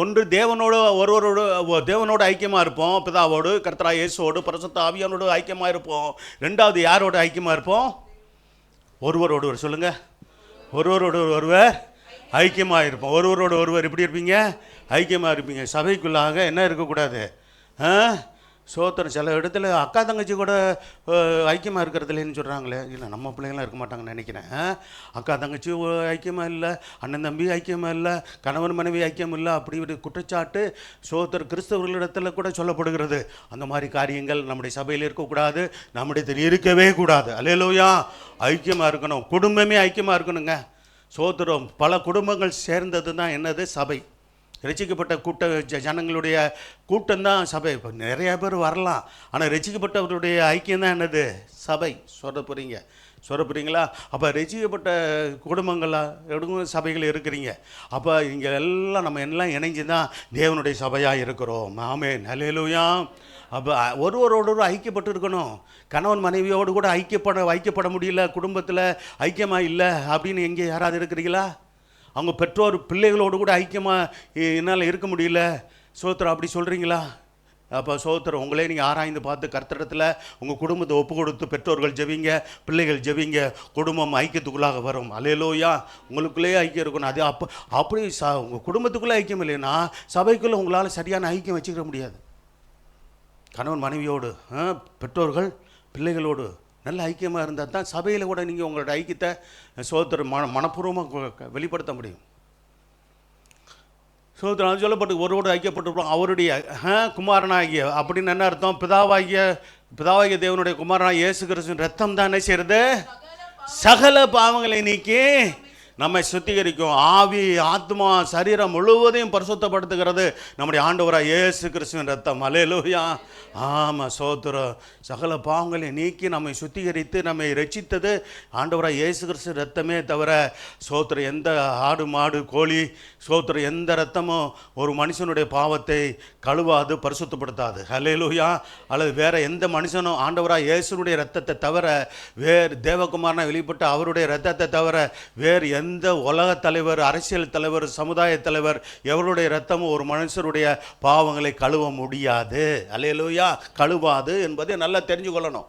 ஒன்று தேவனோடு தேவனோடு ஐக்கியமாக இருப்போம், பிதாவோடு கர்த்தராகிய இயேசுவோடு பரிசுத்த ஆவியானோடு ஐக்கியமாக இருப்போம். ரெண்டாவது யாரோடு ஐக்கியமாக இருப்போம்? ஒருவரோடு சொல்லுங்கள், ஒருவரோடு ஒருவர் ஐக்கியமாக இருப்போம். ஒருவரோடு ஒருவர் எப்படி இருப்பீங்க? ஐக்கியமாக இருப்பீங்க. சபைக்குள்ளாக என்ன இருக்கக்கூடாது? சோத்திரம். சில இடத்துல அக்கா தங்கச்சி கூட ஐக்கியமாக இருக்கிறது இல்லைன்னு சொல்கிறாங்களே. இல்லை, நம்ம பிள்ளைங்களாம் இருக்க மாட்டாங்கன்னு நினைக்கிறேன். அக்கா தங்கச்சி ஐக்கியமாக இல்லை, அண்ணன் தம்பி ஐக்கியமாக இல்லை, கணவன் மனைவி ஐக்கியம் இல்லை, அப்படி ஒரு குற்றச்சாட்டு சோத்திர கிறிஸ்தவர்களிடத்தில் கூட சொல்லப்படுகிறது. அந்த மாதிரி காரியங்கள் நம்முடைய சபையில் இருக்கக்கூடாது, நம்முடைய இருக்கவே கூடாது. அல்லேலூயா. ஐக்கியமாக இருக்கணும், குடும்பமே ஐக்கியமாக இருக்கணுங்க. சோத்திரம். பல குடும்பங்கள் சேர்ந்தது தான் என்னது? சபை. ரட்சிக்கப்பட்ட ஜனங்களுடைய கூட்டம்தான் சபை. இப்போ நிறையா பேர் வரலாம், ஆனால் ரட்சிக்கப்பட்டவர்களுடைய ஐக்கியம் தான் என்னது? சபை. சொல்ல போகிறீங்களா? அப்போ ரட்சிக்கப்பட்ட குடும்பங்களாக சபைகள் இருக்கிறீங்க. அப்போ இங்கே எல்லாம் நம்ம எல்லாம் இணைஞ்சு தான் தேவனுடைய சபையாக இருக்கிறோம். ஆமென், அல்லேலூயா. அப்போ ஒருவரோடு ஐக்கியப்பட்டு இருக்கணும். கணவன் மனைவியோடு கூட ஐக்கியப்பட முடியல, குடும்பத்தில் ஐக்கியமாக இல்லை அப்படின்னு எங்கே யாராவது இருக்கிறீங்களா? அவங்க பெற்றோர் பிள்ளைகளோடு கூட ஐக்கியமாக என்னால் இருக்க முடியல, சோத்திரம் அப்படி சொல்கிறீங்களா? அப்போ சோத்திரம், உங்களே நீங்கள் ஆராய்ந்து பார்த்து கர்த்தரிடத்தில் உங்கள் குடும்பத்தை ஒப்பு கொடுத்து பெற்றோர்கள் ஜெபிங்க, பிள்ளைகள் ஜெபிங்க, குடும்பம் ஐக்கியத்துக்குள்ளாக வரும். அல்லேலூயா. உங்களுக்குள்ளேயே ஐக்கியம் இருக்கணும். அது அப்படி உங்கள் குடும்பத்துக்குள்ளே ஐக்கியம் இல்லைன்னா சபைக்குள்ளே உங்களால் சரியான ஐக்கியம் வச்சுக்கிற முடியாது. கணவன் மனைவியோடு, பெற்றோர்கள் பிள்ளைகளோடு நல்ல ஐக்கியமாக இருந்தால் தான் சபையில் கூட நீங்கள் உங்களோட ஐக்கியத்தை சோத்திரம் மனப்பூர்வமாக வெளிப்படுத்த முடியும். சோத்திரம் அது சொல்லப்பட்டு ஒருவோடு ஐக்கியப்பட்டிருப்போம். அவருடைய குமாரனாகிய அப்படின்னு என்ன அர்த்தம்? பிதாவாகிய தேவனுடைய குமாரனாகிய இயேசு கிறிஸ்துவின் ரத்தம் தான் என்ன செய்கிறது? சகல பாவங்களை நீக்கி நம்மை சுத்திகரிக்கும். ஆவி, ஆத்மா, சரீரம் முழுவதையும் பரிசுத்தப்படுத்துகிறது நம்முடைய ஆண்டவராக இயேசு கிறிஸ்துவின் ரத்தம். அல்லேலூயா. ஆமாம், சோத்திரம். சகல பாவங்களை நீக்கி நம்மை சுத்திகரித்து நம்மை ரட்சித்தது ஆண்டவராக இயேசு கிறிஸ்து ரத்தமே தவிர சோத்திரம் எந்த ஆடு மாடு கோழி சோத்திரம் எந்த ரத்தமும் ஒரு மனுஷனுடைய பாவத்தை கழுவாது, பரிசுத்தப்படுத்தாது. அல்லேலூயா. அல்லது வேறு எந்த மனுஷனும் ஆண்டவராக இயேசுனுடைய ரத்தத்தை தவிர, வேறு தேவகுமாரனை வெளிப்பட்ட அவருடைய ரத்தத்தை தவிர வேறு எந்த உலக தலைவர், அரசியல் தலைவர், சமுதாய தலைவர் எவருடைய ரத்தமும் ஒரு மனுஷருடைய பாவங்களை கழுவ முடியாது. அல்லேலூயா. கழுவாது என்பதை நல்லா தெரிஞ்சு கொள்ளணும்.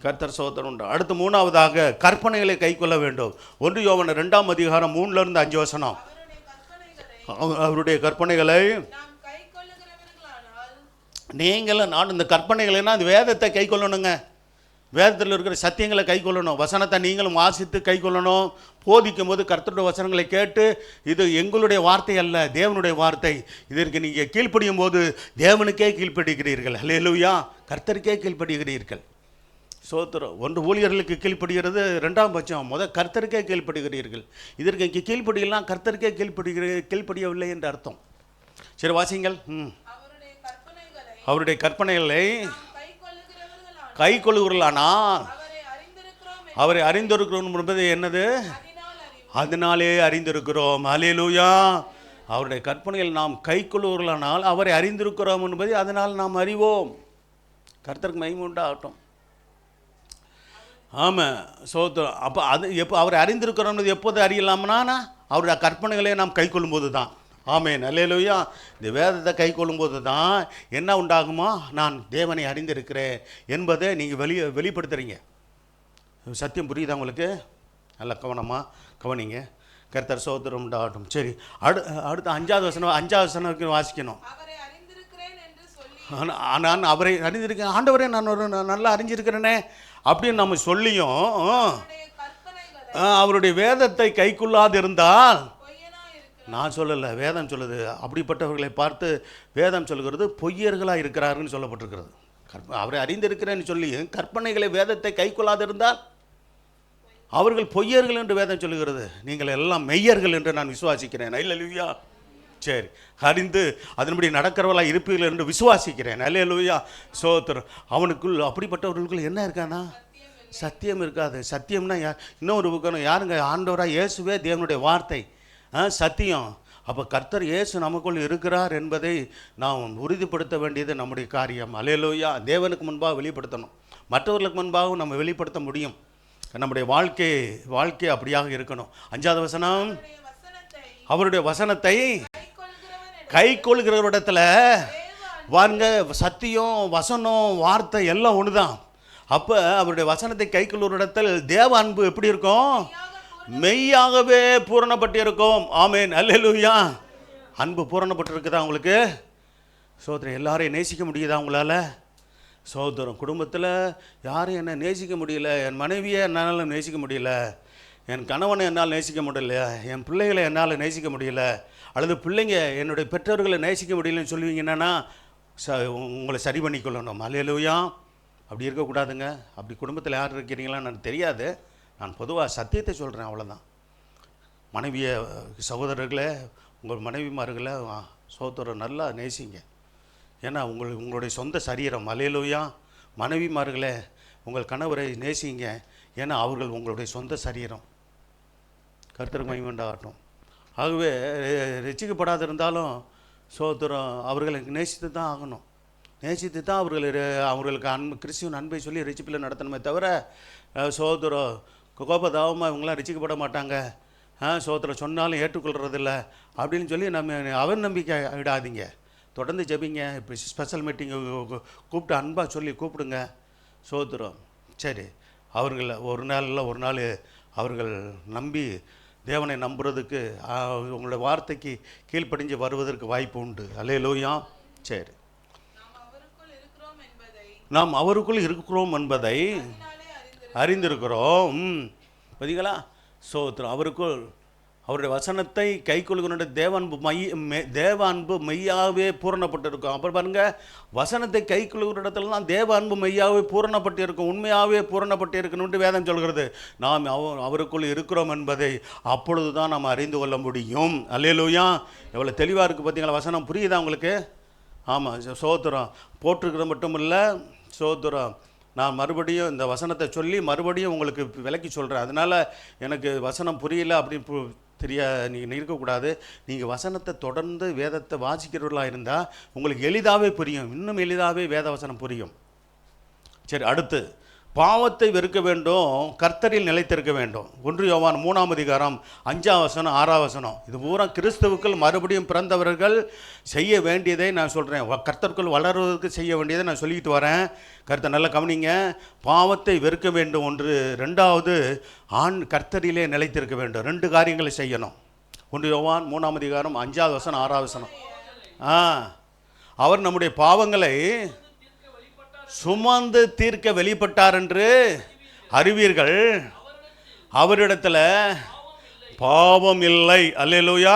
கர்த்தர் சோதரன் உண்டு. அடுத்து மூணாவதாக கற்பனைகளை கை கொள்ள வேண்டும். 1 யோவான் 2ஆம் அதிகாரம் 3-5 வசனம். அவருடைய கற்பனைகளை நீங்களும் நான் இந்த கற்பனைகளைனா அந்த வேதத்தை கை கொள்ளணுங்க. வேதத்தில் இருக்கிற சத்தியங்களை கை கொள்ளணும். வசனத்தை நீங்களும் வாசித்து கை கொள்ளணும். போதிக்கும் போது கர்த்தருடைய வசனங்களை கேட்டு, இது எங்களுடைய வார்த்தை அல்ல, தேவனுடைய வார்த்தை, இதற்கு நீங்கள் கீழ்ப்படியும் போது தேவனுக்கே கீழ்ப்படுகிறீர்கள். அல்லேலூயா. கர்த்தருக்கே கீழ்ப்படுகிறீர்கள். சோத்திரம். ஒன்று ஊழியர்களுக்கு கீழ்ப்படுகிறது, 2ஆம் பட்சம் கர்த்தருக்கே கீழ்ப்படுகிறீர்கள். இதற்கு இங்கே கீழ்ப்படியெல்லாம் கர்த்தருக்கே கீழ்ப்படியவில்லை என்று அர்த்தம். சரி, வாசிங்கள். அவருடைய கற்பனைகளை கை கொள்ளுகிறானால் அவரை அறிந்திருக்கிறோம் என்பது என்னது? அதனாலே அறிந்திருக்கிறோம். அல்லேலூயா. அவருடைய கற்பனைகள் நாம் கை கொள்ளுகிறானால் அவரை அறிந்திருக்கிறோம் என்பதை அதனால் நாம் அறிவோம். கர்த்தருக்கு மகிமை உண்டாகட்டும். ஆமாம், சோத்திரம். அப்போ அது எப்போ அவரை அறிந்திருக்கிறோம் எப்போது அறியலாம்னா அவருடைய கற்பனைகளை நாம் கை கொள்ளும்போது தான். ஆமென், அல்லேலூயா. இந்த வேதத்தை கை கொள்ளும்போது தான் என்ன உண்டாகுமா? நான் தேவனை அறிந்திருக்கிறேன் என்பதை நீங்கள் வெளிப்படுத்துகிறீங்க. சத்தியம் புரியுதா உங்களுக்கு? நல்ல கவனிங்க. கர்த்தர் சோத்திரம் உண்டாகட்டும். சரி, அடுத்த 5வது வசனம் வாசிக்கணும். நான் அவரை அறிந்திருக்கேன், ஆண்டவரே நான் நல்லா அறிஞ்சிருக்கிறேனே அப்படின்னு நம்ம சொல்லியும் அவருடைய வேதத்தை கைக்குள்ளாது இருந்தால், நான் சொல்லலை, வேதம் சொல்லுது, அப்படிப்பட்டவர்களை பார்த்து வேதம் சொல்கிறது பொய்யர்களாக இருக்கிறார்கள்னு சொல்லப்பட்டிருக்கிறது. அவரை அறிந்திருக்கிறேன்னு சொல்லி கற்பனைகளை வேதத்தை கைக்கொள்ளாது இருந்தால் அவர்கள் பொய்யர்கள் என்று வேதம் சொல்லுகிறது. நீங்கள் எல்லாம் மெய்யர்கள் என்று நான் விசுவாசிக்கிறேன். அல்லேலூயா. சரி, அறிந்து அதன்படி நடக்கிறவர்களாக இருப்பீர்கள் என்று விசுவாசிக்கிறேன். அல்லேலூயா. சோத்திரம். அவனுக்குள் அப்படிப்பட்டவர்களுக்குள் என்ன இருக்கானா? சத்தியம் இருக்காது. சத்தியம்னா இன்னொரு புக்கணும் யாருங்க? ஆண்டவராக இயேசுவே தேவனுடைய வார்த்தை, சத்தியம். அப்போ கர்த்தர் இயேசு நமக்குள் இருக்கிறார் என்பதை நாம் உறுதிப்படுத்த வேண்டியது நம்முடைய காரியம். அல்லேலூயா. தேவனுக்கு முன்பாக வெளிப்படுத்தணும், மற்றவர்களுக்கு முன்பாகவும் நம்ம வெளிப்படுத்த முடியும். நம்முடைய வாழ்க்கை அப்படியாக இருக்கணும். 5வது வசனம், அவருடைய வசனத்தை கை கொள்கிறவரிடத்துல வாருங்க, சத்தியம், வசனம், வார்த்தை எல்லாம் ஒன்று தான். அப்போ அவருடைய வசனத்தை கை கொள்ளுவரிடத்தில் தேவ அன்பு எப்படி இருக்கும்? மெய்யாகவே பூரணப்பட்டு இருக்கும். ஆமேன், அல்லேலூயா. அன்பு பூரணப்பட்டிருக்குதா உங்களுக்கு? சோதரம் எல்லாரையும் நேசிக்க முடியுதா உங்களால்? சோதரம் குடும்பத்தில் யாரும் என்னை நேசிக்க முடியல, என் மனைவியை என்னால் நேசிக்க முடியல, என் கணவனை என்னால் நேசிக்க முடியல, என் பிள்ளைகளை என்னால் நேசிக்க முடியல, அல்லது பிள்ளைங்க என்னுடைய பெற்றோர்களை நேசிக்க முடியலன்னு சொல்லுவீங்கன்னா உங்களை சரி பண்ணிக்கொள்ளணும். அல்லேலூயா. அப்படி இருக்கக்கூடாதுங்க. அப்படி குடும்பத்தில் யார் இருக்கிறீங்களான்னு எனக்கு தெரியாது, நான் பொதுவாக சத்தியத்தை சொல்கிறேன், அவ்வளோதான். மனைவியை, சகோதரர்களே, உங்கள் மனைவிமார்களை சகோதரர் நல்லா நேசிங்க. ஏன்னா உங்களுடைய சொந்த சரீரம். அல்லேலூயா. மனைவிமார்களே, உங்கள் கணவரை நேசிங்க. ஏன்னா அவர்கள் உங்களுடைய சொந்த சரீரம். கர்த்தருக்கு மகிமை உண்டாகட்டும். ஆகவே ரட்சிக்கப்படாது இருந்தாலும் சகோதரம் அவர்களை நேசித்து தான் ஆகணும். நேசித்து தான் அவர்களுக்கு அன்பு, கிறிஸ்துவின் அன்பை சொல்லி ரட்சிப்பில் நடத்தணுமே தவிர சகோதரம் கோபதாபமாக இவங்களாம் ரட்சிக்கப்பட மாட்டாங்க, சகோதரம் சொன்னாலும் ஏற்றுக்கொள்கிறதில்ல அப்படின்னு சொல்லி நம்ம அவர் நம்பிக்கை விடாதீங்க. தொடர்ந்து ஜெபிங்க. இப்போ ஸ்பெஷல் மீட்டிங்கு கூப்பிட்டு அன்பாக சொல்லி கூப்பிடுங்க. சகோதரம் சரி, அவர்களை ஒரு நாள் அவர்கள் நம்பி தேவனை நம்புறதுக்கு உங்களோட வார்த்தைக்கு கீழ்ப்படிஞ்சு வருவதற்கு வாய்ப்பு உண்டு. அல்லேலூயா. சரி, நாம் அவருக்குள் இருக்கிறோம் என்பதை அறிந்திருக்கிறோம். பார்த்தீங்களா? சோத்திரம். அவருக்குள் அவருடைய வசனத்தை கை கொள்கிற தேவ அன்பு மெய்யாகவே பூரணப்பட்டிருக்கும். அப்புறம் பாருங்கள், வசனத்தை கை கொள்கிற இடத்துல தான் தேவ அன்பு மெய்யாகவே பூரணப்பட்டு இருக்கும், உண்மையாகவே பூரணப்பட்டு இருக்கணும்னு வேதம் சொல்கிறது. நாம் அவருக்குள் இருக்கிறோம் என்பதை அப்பொழுது தான் நாம் அறிந்து கொள்ள முடியும். அல்லேலூயா. எவ்வளோ தெளிவாக இருக்குது பார்த்தீங்களா? வசனம் புரியுதா உங்களுக்கு? ஆமாம், சோத்திரம். போட்டிருக்கிறது மட்டும் இல்லை, சோத்திரம். நான் மறுபடியும் இந்த வசனத்தை சொல்லி மறுபடியும் உங்களுக்கு விளக்கி சொல்கிறேன். அதனால் எனக்கு வசனம் புரியல அப்படின்னு நீங்கள் இருக்கக்கூடாது. நீங்கள் வசனத்தை தொடர்ந்து வேதத்தை வாசிக்கிறவர்களாக இருந்தால் உங்களுக்கு எளிதாகவே புரியும், இன்னும் எளிதாகவே வேத வசனம் புரியும். சரி, அடுத்து பாவத்தை வெறுக்க வேண்டும், கர்த்தரில் நிலைத்திருக்க வேண்டும். 1 யோவான் 3ஆம் அதிகாரம் 5ஆம் வசனம் 6ஆம் வசனம். இது பூரா கிறிஸ்துவுக்குள் மறுபடியும் பிறந்தவர்கள் செய்ய வேண்டியதை நான் சொல்கிறேன். கர்த்தருக்குள் வளர்வதற்கு செய்ய வேண்டியதை நான் சொல்லிக்கிட்டு வரேன். கர்த்தர் நல்லா கவனிங்க. பாவத்தை வெறுக்க வேண்டும் ஒன்று, 2வது ஆண் கர்த்தரிலே நிலைத்திருக்க வேண்டும். 2 காரியங்களை செய்யணும். 1 யோவான் 3ஆம் அதிகாரம் 5ஆம் வசனம் 6ஆம் வசனம். அவர் நம்முடைய பாவங்களை சுமந்து தீர்க்க வெளிப்பட்டார் என்று அறிவீர்கள், அவரிடத்துல பாவம் இல்லை. அல்லேலூயா.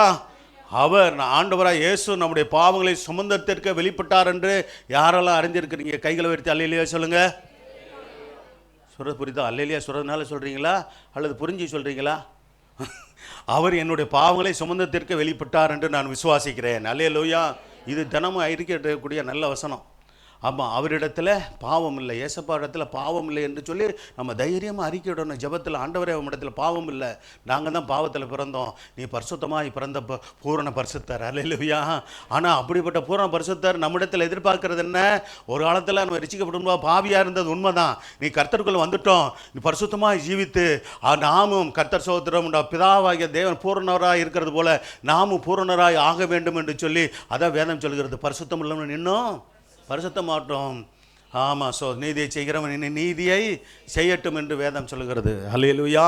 அவர் ஆண்டவராக இயேசு நம்முடைய பாவங்களை சுமந்து தீர்க்க வெளிப்பட்டார் என்று யாரெல்லாம் அறிஞ்சிருக்கிறீங்க? கைகளை உயர்த்தி அல்லேலூயா சொல்லுங்க. சொல்றது புரியுதா? அல்லேலூயா சொல்றதுனால சொல்றீங்களா அல்லது புரிஞ்சு சொல்றீங்களா? அவர் என்னுடைய பாவங்களை சுமந்து தீர்க்க வெளிப்பட்டார் என்று நான் விசுவாசிக்கிறேன். அல்லேலூயா. இது தினமும் இருக்கக்கூடிய நல்ல வசனம். ஆமாம், அவரிடத்துல பாவம் இல்லை, ஏசப்பா இடத்துல பாவம் இல்லை என்று சொல்லி நம்ம தைரியமாக அறிக்கையிடணும் ஜெபத்தில். ஆண்டவரே அவரிடத்துல பாவம் இல்லை, நாங்கள் தான் பாவத்தில் பிறந்தோம், நீ பரிசுத்தமாக பிறந்த பூரண பரிசுத்தர். அல்லேலூயா. ஆனால் அப்படிப்பட்ட பூரண பரிசுத்தர் நம்மிடத்தில் எதிர்பார்க்கறது என்ன? ஒரு காலத்தில் நம்ம ரட்சிக்கப்படும் பாவியாக இருந்தது உண்மைதான். நீ கர்த்தருக்குள்ள வந்துட்டோம், நீ பரிசுத்தமாக ஜீவித்து நாமும் கர்த்தர் சகோதரம் பிதாவாகிய தேவன் பூரணராக இருக்கிறது போல நாமும் பூரணராய் ஆக வேண்டும் என்று சொல்லி அதான் வேதம் சொல்கிறது. பரிசுத்தம் உள்ளவன் இன்னும் பரிசுத்தமாட்டோம். ஆமாம், நீதியை செய்கிறவன் நீதியை செய்யட்டும் என்று வேதம் சொல்லுகிறது. அல்லேலூயா.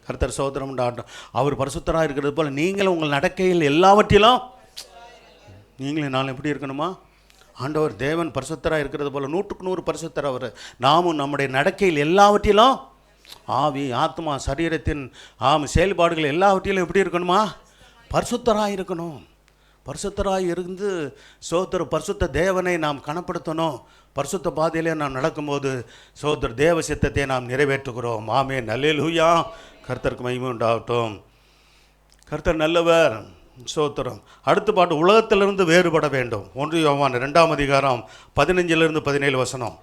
கர்த்தர் சகோதரம் உண்டாகட்டும். அவர் பரிசுத்தராக இருக்கிறது போல் நீங்களும் உங்கள் நடக்கையில் எல்லாவற்றிலும் நீங்களும் நான் எப்படி இருக்கணுமா? ஆண்டவர் தேவன் பரிசுத்தராக இருக்கிறது போல் 100க்கு 100 பரிசுத்தர் அவர். நாமும் நம்முடைய நடக்கையில் எல்லாவற்றிலும் ஆவி, ஆத்மா, சரீரத்தின் செயல்பாடுகள் எல்லாவற்றிலும் எப்படி இருக்கணுமா? பரிசுத்தராக இருக்கணும். பரிசுத்தராய் இருந்து பரிசுத்த தேவனை நாம் கனப்படுத்தணும். பரிசுத்த பாதையிலே நாம் நடக்கும்போது தேவ சித்தத்தை நாம் நிறைவேற்றுகிறோம். ஆமென், அல்லேலூயா. கர்த்தருக்கு மகிமை உண்டாகட்டும். கர்த்தர் நல்லவர். ஸ்தோத்திரம். அடுத்த பாட்டு, உலகத்திலிருந்து வேறுபட வேண்டும். 1 யோவான் 2ஆம் அதிகாரம் 15 to 17 வசனம்.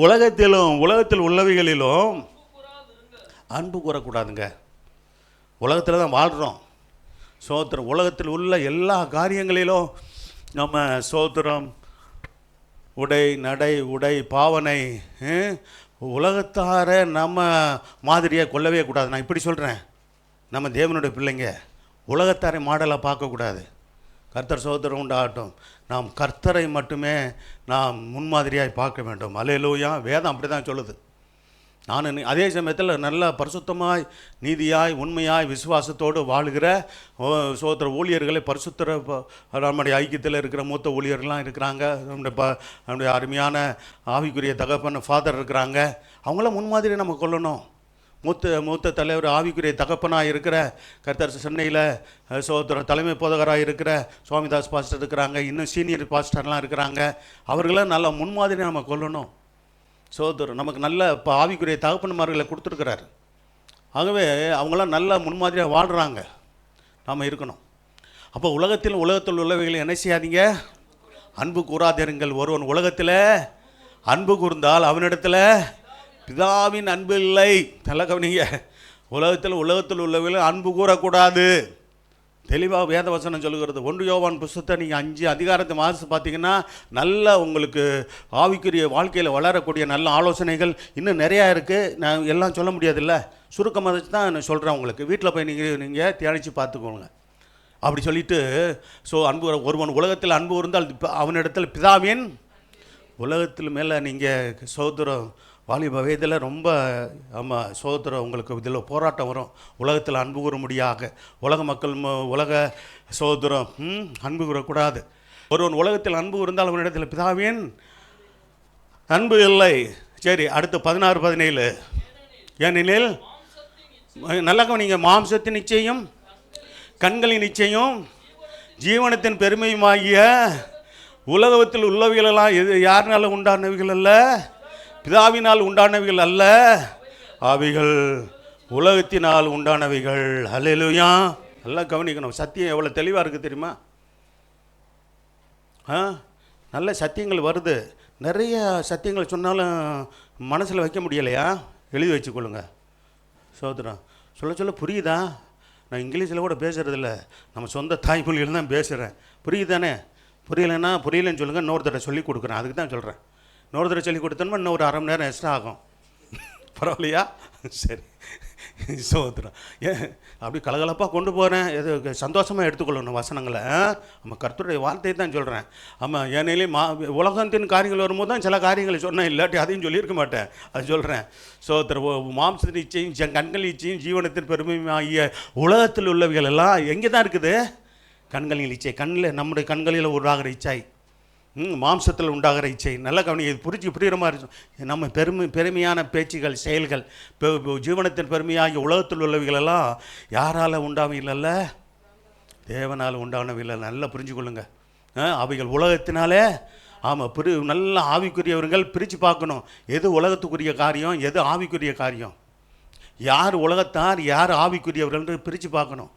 உலகத்தில் உள்ளவைகளிலும் அன்பு கூறக்கூடாதுங்க. உலகத்தில் தான் வாழ்கிறோம். சோத்திரம். உலகத்தில் உள்ள எல்லா காரியங்களிலும் நம்ம சோத்திரம், உடை பாவனை, உலகத்தார நம்ம மாதிரியாக கொள்ளவே கூடாது. நான் இப்படி சொல்கிறேன், நம்ம தேவனுடைய பிள்ளைங்க. உலகத்தாரை மாடலாக பார்க்கக்கூடாது. கர்த்தர் சோதரம் உண்டாகட்டும். நாம் கர்த்தரை மட்டுமே நாம் முன்மாதிரியாய் பார்க்க வேண்டும். அல்லேலூயா. வேதம் அப்படி தான் சொல்லுது. நான் அதே சமயத்தில் நல்ல பரிசுத்தமாய் நீதியாய் உண்மையாய் விசுவாசத்தோடு வாழ்கிற சோதர ஊழியர்களை பரிசுத்தர நம்முடைய ஐக்கியத்தில் இருக்கிற மூத்த ஊழியர்கள்லாம் இருக்கிறாங்க. நம்முடைய அருமையான ஆவிக்குரிய தகப்பன் ஃபாதர் இருக்கிறாங்க. அவங்களாம் முன்மாதிரி நம்ம கொள்ளணும். மூத்த தலைவர் ஆவிக்குரிய தகப்பனாக இருக்கிற கர்த்தர் சென்னையில் சோதர தலைமை போதகராக இருக்கிற சுவாமிதாஸ் பாஸ்டர் இருக்கிறாங்க. இன்னும் சீனியர் பாஸ்டர்லாம் இருக்கிறாங்க. அவர்களாம் நல்ல முன்மாதிரி நம்ம கொள்ளணும். சோதரர் நமக்கு நல்ல இப்போ ஆவிக்குரிய தகப்பன்மார்களை கொடுத்துருக்கிறார். ஆகவே அவங்களாம் நல்ல முன்மாதிரியாக வாழ்கிறாங்க. நாம் இருக்கணும். அப்போ உலகத்தில் உள்ளவைகளை என்ன செய்யாதீங்க? அன்பு கூறாதிருங்கள். ஒருவன் உலகத்தில் அன்பு கூர்ந்தால் அவனிடத்தில் பிதாவின் அன்பு இல்லை. நல்ல கவனிங்க. உலகத்தில் உள்ளவைகளை அன்பு கூறக்கூடாது. தெளிவாக வேத வசனம் சொல்லுகிறது. 1 யோவான் புஸ்தகத்தை நீங்கள் 5 அதிகாரத்தை வாசித்து பார்த்தீங்கன்னா நல்ல உங்களுக்கு ஆவிக்குரிய வாழ்க்கையில் வளரக்கூடிய நல்ல ஆலோசனைகள் இன்னும் நிறையா இருக்குது. நான் எல்லாம் சொல்ல முடியாதுல்ல, சுருக்கமாக வச்சு தான் நான் சொல்கிறேன். உங்களுக்கு வீட்டில் போய் நீங்கள் தியானித்து பார்த்துக்கோங்க. அப்படி சொல்லிவிட்டு ஒருவன் உலகத்தில் அன்பு இருந்தால் அவனிடத்தில் பிதாவின் உலகத்தில் மேலே நீங்கள் சோதரம் வாலிப வயதில் ரொம்ப ஆமாம் சோதரம் உங்களுக்கு இதில் போராட்டம் வரும். உலகத்தில் அன்பு கூற முடியாக உலக மக்கள் உலக சோதரம் அன்பு கூறக்கூடாது. ஒருவன் உலகத்தில் அன்பு இருந்தால் அவனிடத்தில் பிதாவின் அன்பு இல்லை. சரி, அடுத்து 16-17. ஏனெனில் நல்லா நீங்கள் மாம்சத்தின் நிச்சயம் கண்களின் நிச்சயம் ஜீவனத்தின் பெருமையுமாகிய உலகத்தில் உள்ளவைகளெல்லாம் யாருனால உண்டானவைகள் அல்ல, பிதாவினால் உண்டானவைகள் அல்ல, அவைகள் உலகத்தினால் உண்டானவைகள். அல்லேலூயா. நல்லா கவனிக்கணும். சத்தியம் எவ்வளோ தெளிவாக இருக்குது தெரியுமா? நல்ல சத்தியங்கள் வருது. நிறைய சத்தியங்கள் சொன்னாலும் மனசில் வைக்க முடியலையா? எழுதி வச்சுக்கொள்ளுங்க. சோதரம் சொல்ல புரியுதா? நான் இங்கிலீஷில் கூட பேசுகிறதில்ல, நம்ம சொந்த தாய்மொழியில் தான் பேசுகிறேன். புரியுதானே? புரியலைன்னா புரியலன்னு சொல்லுங்கள். இன்னொரு தடவை சொல்லி கொடுக்குறேன். அதுக்கு தான் சொல்கிறேன். இன்னொரு தடவை சொல்லி கொடுத்தோம்னா இன்னும் ஒரு அரை மணி நேரம் எக்ஸ்ட்ரா ஆகும். பரவாயில்லையா? சரி. சோதரம் அப்படி கலகலப்பாக கொண்டு போகிறேன். எது சந்தோஷமாக எடுத்துக்கொள்ளணும் வசனங்களை. நம்ம கர்த்தருடைய வார்த்தையை தான் சொல்கிறேன். ஆமாம், ஏனேலே உலகத்தின் காரியங்கள் வரும்போது தான் சில காரியங்களை சொன்னேன். இல்லாட்டி அதையும் சொல்லியிருக்க மாட்டேன். அது சொல்கிறேன். சோதரம் மாம்சத்தின் இச்சையும் கண்கள் இச்சையும் ஜீவனத்தின் பெருமையும் ஆகிய உலகத்தில் உள்ளவைகள் எல்லாம் எங்கே தான் இருக்குது? கண்களின் இச்சை. நம்முடைய கண்களில் உருவாகிற இச்சை, மாம்சத்தில் உண்டாகிற இச்சை. நல்ல கவனியை புரிகிற மாதிரி இருக்கும். நம்ம பெருமையான பேச்சுகள் செயல்கள் ஜீவனத்தின் பெருமையாகிய உலகத்தில் உள்ளவைகளெல்லாம் யாரால் உண்டானவில்லை? தேவனால் உண்டானவில்லை. நல்லா புரிஞ்சுக்கொள்ளுங்க. அவைகள் உலகத்தினாலே நல்ல ஆவிக்குரியவர்கள் பிரித்து பார்க்கணும். எது உலகத்துக்குரிய காரியம், எது ஆவிக்குரிய காரியம், யார் உலகத்தார் யார் ஆவிக்குரியவர்கள் பிரித்து பார்க்கணும்.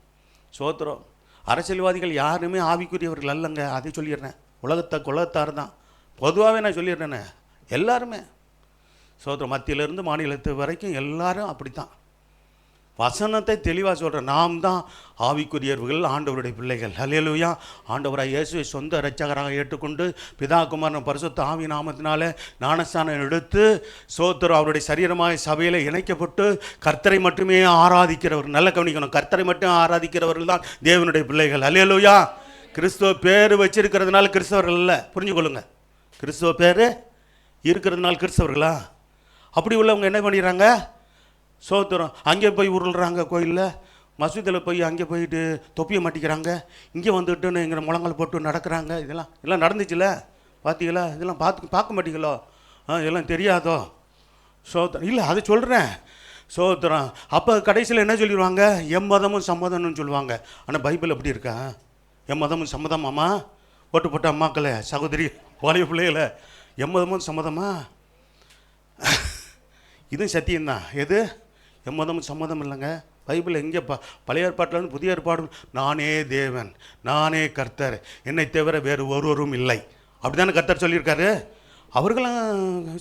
சோத்திரம். அரசியல்வாதிகள் யாருமே ஆவிக்குரியவர்கள் அல்லங்க. அதை சொல்லிடுறேன். உலகத்தார் தான் பொதுவாகவே நான் சொல்லிடுறேனே. எல்லாருமே சோதரம் மத்தியிலிருந்து மாநிலத்து வரைக்கும் எல்லாரும் அப்படி தான். வசனத்தை தெளிவாக சொல்கிறேன். நாம் தான் ஆவிக்குரியவர்கள், ஆண்டவருடைய பிள்ளைகள். அல்லேலூயா. ஆண்டவராக இயேசுவை சொந்த இரட்சகராக ஏற்றுக்கொண்டு பிதா குமாரன் பரிசுத்த ஆவி நாமத்தினால ஞானஸ்தானம் எடுத்து சோதரம் அவருடைய சரீரமாக சபையில் இணைக்கப்பட்டு கர்த்தரை மட்டுமே ஆராதிக்கிறவர். நல்ல கவனிக்கணும். கர்த்தரை மட்டும் ஆராதிக்கிறவர்கள் தான் தேவனுடைய பிள்ளைகள். அல்லேலூயா. கிறிஸ்துவ பேர் வச்சிருக்கிறதுனால கிறிஸ்தவர்கள் இல்லை. புரிஞ்சுக்கொள்ளுங்க. கிறிஸ்துவ பேர் இருக்கிறதுனால கிறிஸ்தவர்களா? அப்படி உள்ளவங்க என்ன பண்ணிடுறாங்க? சோத்திரம் அங்கே போய் உருள்றாங்க. கோயிலில் மசூதியில் போய் அங்கே போயிட்டு தொப்பியை மாட்டிக்கிறாங்க. இங்கே வந்துட்டுன்னு எங்களை முழங்கால் போட்டு நடக்கிறாங்க. இதெல்லாம் நடந்துச்சுல, பார்த்தீங்களா? இதெல்லாம் பார்க்க மாட்டீங்களோ? இதெல்லாம் தெரியாதோ? சோத்திரம் இல்லை, அது சொல்கிறேன். சோத்திரம். அப்போ கடைசியில் என்ன சொல்லிடுவாங்க? எம்மதமும் சம்மதம்னு சொல்லுவாங்க. ஆனால் பைபிள் எப்படி இருக்கா? எம்மதமும் சம்மதமாம்மா? ஓட்டு போட்ட அம்மாக்களே, சகோதரி, வாலிப பிள்ளைகளை, எம்மதமும் சம்மதமா? இதுவும் சத்தியம்தான். எது? எம்மதமும் சம்மதம் இல்லைங்க. பைபிள் எங்கே பழைய ஏற்பாட்டிலேருந்து புதிய ஏற்பாடு நானே தேவன், நானே கர்த்தர், என்னை தவிர வேறு ஒருவரும் இல்லை, அப்படி தானே கர்த்தர் சொல்லியிருக்காரு. அவர்களும்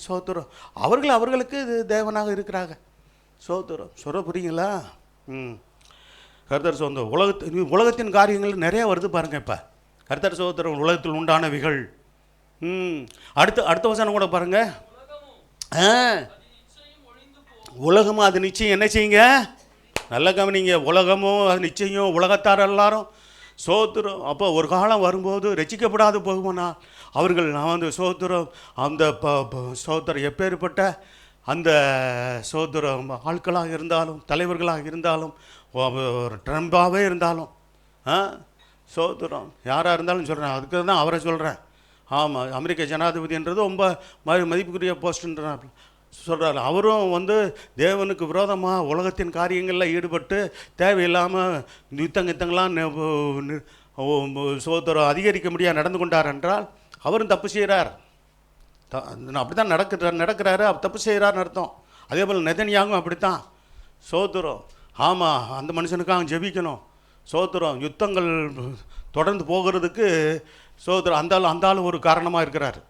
சோத்திரம், அவர்களுக்கு தேவனாக இருக்கிறாங்க. சோத்திரம் சொல்ல புரியுங்களா? கர்த்தர் சொந்த உலகத்தின் காரியங்கள் நிறைய வருது பாருங்கள். இப்போ கர்த்தர் சோத்திரம் உலகத்தில் உண்டானவைகள். அடுத்த வசனம் கூட பாருங்கள். உலகமும் அது நிச்சயம் என்ன செய்யுங்க? நல்ல கவனிங்க. உலகமும் அது நிச்சயம் உலகத்தார் எல்லாரும் சோத்திரம். அப்போ ஒரு காலம் வரும்போது ரசிக்கப்படாது போகுமானா அவர்கள் நான் வந்து சோத்திரம் அந்த சோத்திரம் எப்பேற்பட்ட அந்த சோத்திரம் ஆட்களாக இருந்தாலும் தலைவர்களாக இருந்தாலும் ட்ரம்பாகவே இருந்தாலும் சோத்திரம் யாராக இருந்தாலும் சொல்கிறேன். அதுக்கு தான் அவரை சொல்கிறேன். ஆமாம், அமெரிக்க ஜனாதிபதின்றது ரொம்ப மதிப்புக்குரிய போஸ்ட்ன்றார் சொல்கிறார். அவரும் வந்து தேவனுக்கு விரோதமாக உலகத்தின் காரியங்களில் ஈடுபட்டு தேவையில்லாமல் யுத்தங்கலாம் சோதரம் அதிகரிக்க முடியாது நடந்து கொண்டார் என்றால் அவரும் தப்பு செய்கிறார். அப்படி தான் நடக்கிறாரு, தப்பு செய்கிறாருன்னு அர்த்தம். அதே போல் நெதன்யாகும் அப்படித்தான் சோதரம். ஆமாம், அந்த மனுஷனுக்காக ஜெபிக்கணும். சோதரம் யுத்தங்கள் தொடர்ந்து போகிறதுக்கு சோதரம் அந்த ஆள் ஒரு காரணமாக இருக்கிறார்.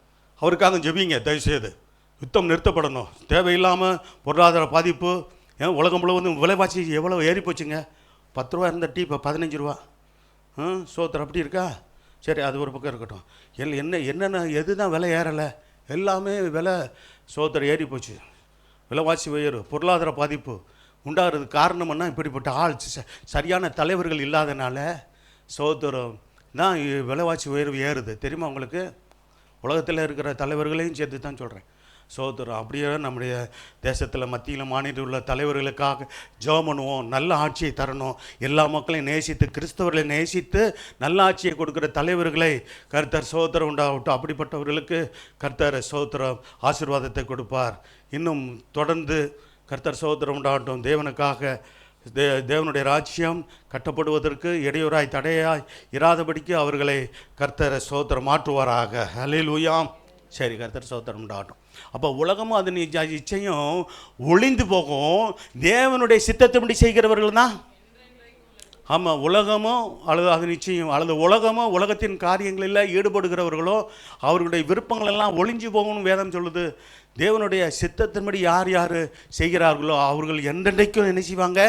அவருக்காக ஜெபிங்க தயவுசெய்து. யுத்தம் நிறுத்தப்படணும். தேவையில்லாமல் பொருளாதார பாதிப்பு. ஏன் உலகம் முழுவதும் விலைவாசி எவ்வளோ ஏறி போச்சுங்க. 10 ரூபா இருந்த டீ இப்போ 15 ரூபா. சோத்திரம் அப்படி இருக்கா? சரி, அது ஒரு பக்கம் இருக்கட்டும். என்னென்ன எது தான் விலை ஏறலை? எல்லாமே விலை சோத்திரம் ஏறி போச்சு. விலைவாசி உயர்வு, பொருளாதார பாதிப்பு உண்டாகிறதுக்கு காரணம்னா இப்படிப்பட்ட சரியான தலைவர்கள் இல்லாதனால சோத்திரம் தான் விலைவாசி உயர்வு ஏறுது. தெரியுமா உங்களுக்கு? உலகத்தில் இருக்கிற தலைவர்களையும் சேர்த்து தான் சொல்கிறேன். சோதரம் அப்படியே நம்முடைய தேசத்தில் மத்தியில் மாநில உள்ள தலைவர்களுக்காக ஜெபம் பண்ணுவோம். நல்ல ஆட்சியை தரணும். எல்லா மக்களையும் நேசித்து கிறிஸ்தவர்களை நேசித்து நல்ல ஆட்சியை கொடுக்குற தலைவர்களை கர்த்தர் சோதரம் உண்டாகட்டும். அப்படிப்பட்டவர்களுக்கு கர்த்தர் சோதரம் ஆசீர்வாதத்தை கொடுப்பார். இன்னும் தொடர்ந்து கர்த்தர் சோதரம் உண்டாகட்டும். தேவனுக்காக தேவனுடைய ராஜ்யம் கட்டப்படுவதற்கு இடையூறாய் தடையாய் இராதபடிக்கு அவர்களை கர்த்தர் சோதரம் மாற்றுவாராக. அல்லேலூயா. சரி, கர்த்தர் சோதரம் உண்டாகட்டும். அப்போ உலகமும் அது இச்சையும் ஒளிந்து போகும். தேவனுடைய சித்தத்தின்படி செய்கிறவர்கள் தான். ஆமாம், உலகமும் அல்லது அது நிச்சயம் அல்லது உலகமும் உலகத்தின் காரியங்களில் ஈடுபடுகிறவர்களோ அவர்களுடைய விருப்பங்கள் எல்லாம் ஒளிஞ்சு போகணும்னு வேதம் சொல்லுது. தேவனுடைய சித்தத்தின்படி யார் யார் செய்கிறார்களோ அவர்கள் என்றென்றைக்கும் என்ன செய்வாங்க?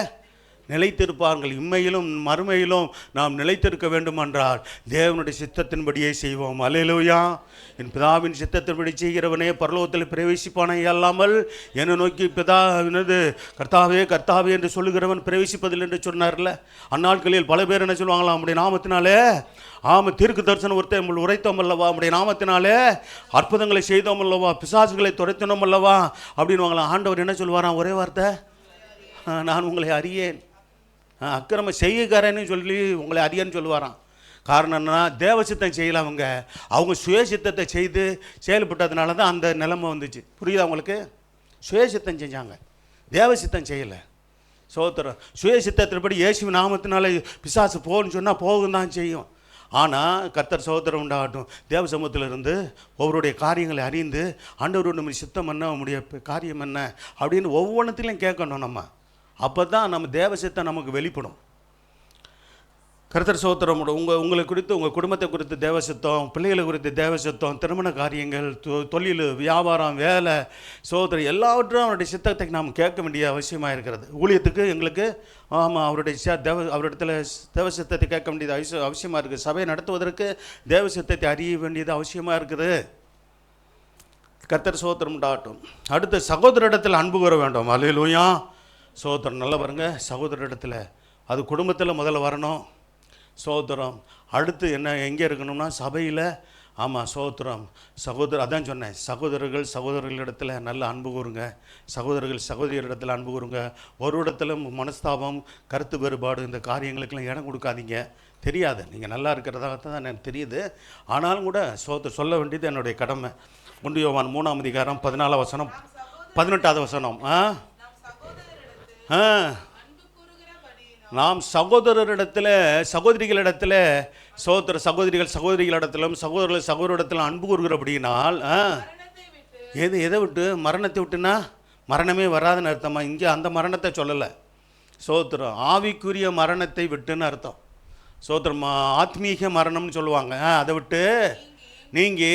நிலைத்திருப்பார்கள். இம்மையிலும் மறுமையிலும் நாம் நிலைத்திருக்க வேண்டுமென்றால் தேவனுடைய சித்தத்தின்படியே செய்வோம். அல்லேலூயா. என் பிதாவின் சித்தத்தின்படி செய்கிறவனே பரலோகத்தில் பிரவேசிப்பானே அல்லாமல் என்னை நோக்கி பிதா என்னது கர்த்தாவே கர்த்தாவே என்று சொல்லுகிறவன் பிரவேசிப்பதில்லை என்று சொன்னார்ல. அந்நாட்களில் பல பேர் என்ன சொல்லுவாங்களாம்? நம்முடைய நாமத்தினாலே தீர்க்க தரிசனம் ஒருத்தர் உரைத்தோம் அல்லவா, நம்முடைய நாமத்தினாலே அற்புதங்களை செய்தோம் அல்லவா, பிசாசுகளை துரைத்தினோம் அல்லவா அப்படின்வாங்களாம். ஆண்டவர் என்ன சொல்லுவாராம்? ஒரே வார்த்தை, நான் உங்களை அறியேன். அக்கிரம செய்யக்காரன்னு சொல்லி உங்களை அறியன்னு சொல்லுவாராம். காரணம் என்னன்னா, தேவசித்தம் செய்யல. அவங்க சுயசித்தத்தை செய்து செயல்பட்டதுனால தான் அந்த நிலைமை வந்துச்சு. புரியுதா உங்களுக்கு? சுயசித்தம் செஞ்சாங்க, தேவசித்தம் செய்யலை. சோத்திரம். சுயசித்தத்தின்படி இயேசு நாமத்தினால பிசாசு போகணும்னு சொன்னால் போகும் தான் செய்யும். ஆனால் கர்த்தர் சோதரம் உண்டாகட்டும். தேவ சமூகத்திலிருந்து ஒவ்வொருடைய காரியங்களை அறிந்து ஆண்டவரோட நம்ம சித்தம் என்ன, நம்முடைய காரியம் என்ன அப்படின்னு ஒவ்வொன்றத்திலையும் கேட்கணும் நம்ம. அப்போ தான் நம்ம தேவ சித்தம் நமக்கு வெளிப்படும். கர்த்தர் சோத்திரம். உங்களை குறித்து, உங்கள் குடும்பத்தை குறித்து தேவசித்தம், பிள்ளைகளை குறித்து தேவசித்தம், திருமண காரியங்கள், தொழில், வியாபாரம், வேலை, சோதரம் எல்லாவற்றும் அவருடைய சித்தத்தை நாம் கேட்க வேண்டிய அவசியமாக இருக்கிறது. ஊழியத்துக்கு எங்களுக்கு அவருடைய அவரிடத்தில் தேவசித்தத்தை கேட்க வேண்டியது அவசியமாக இருக்குது. சபையை நடத்துவதற்கு தேவசித்தத்தை அறிய வேண்டியது அவசியமாக இருக்குது. கர்த்தர் சோத்திரம் உண்டாகட்டும். அடுத்து சகோதரிடத்தில் அன்பு கூற வேண்டும். அல்லேலூயா. சோத்திரம். நல்லா பாருங்க, சகோதரிடத்தில் அது குடும்பத்தில் முதல்ல வரணும். சோத்திரம். அடுத்து என்ன எங்கே இருக்கணும்னா சபையில். ஆமாம், சோத்திரம். அதான் சொன்னேன், சகோதரர்களிடத்தில் நல்ல அன்பு கூறுங்க. சகோதரிகளிடத்தில் அன்பு கூறுங்க. ஒரு இடத்துல மனஸ்தாபம், கருத்து வேறுபாடு, இந்த காரியங்களுக்கெல்லாம் இடம் கொடுக்காதீங்க. தெரியாது, நீங்கள் நல்லா இருக்கிறதாக தான் எனக்கு தெரியுது. ஆனாலும் கூட சொல்ல வேண்டியது என்னுடைய கடமை. 1 யோவான் 3ஆம் அதிகாரம் 14ஆம் வசனம் 18ஆவது வசனம். நாம் சகோதரிகளிடத்தில் சகோதரிகளிடத்திலும் சகோதரிடத்திலும் அன்பு கூறுகிறபடினால் எதை விட்டு? மரணத்தை விட்டுனா மரணமே வராதுன்னு அர்த்தமா? இங்கே அந்த மரணத்தை சொல்லலை. சோத்திரம். ஆவிக்குரிய மரணத்தை விட்டுன்னு அர்த்தம். சோத்திரம். ஆத்மீக மரணம்னு சொல்லுவாங்க. அதை விட்டு நீங்கி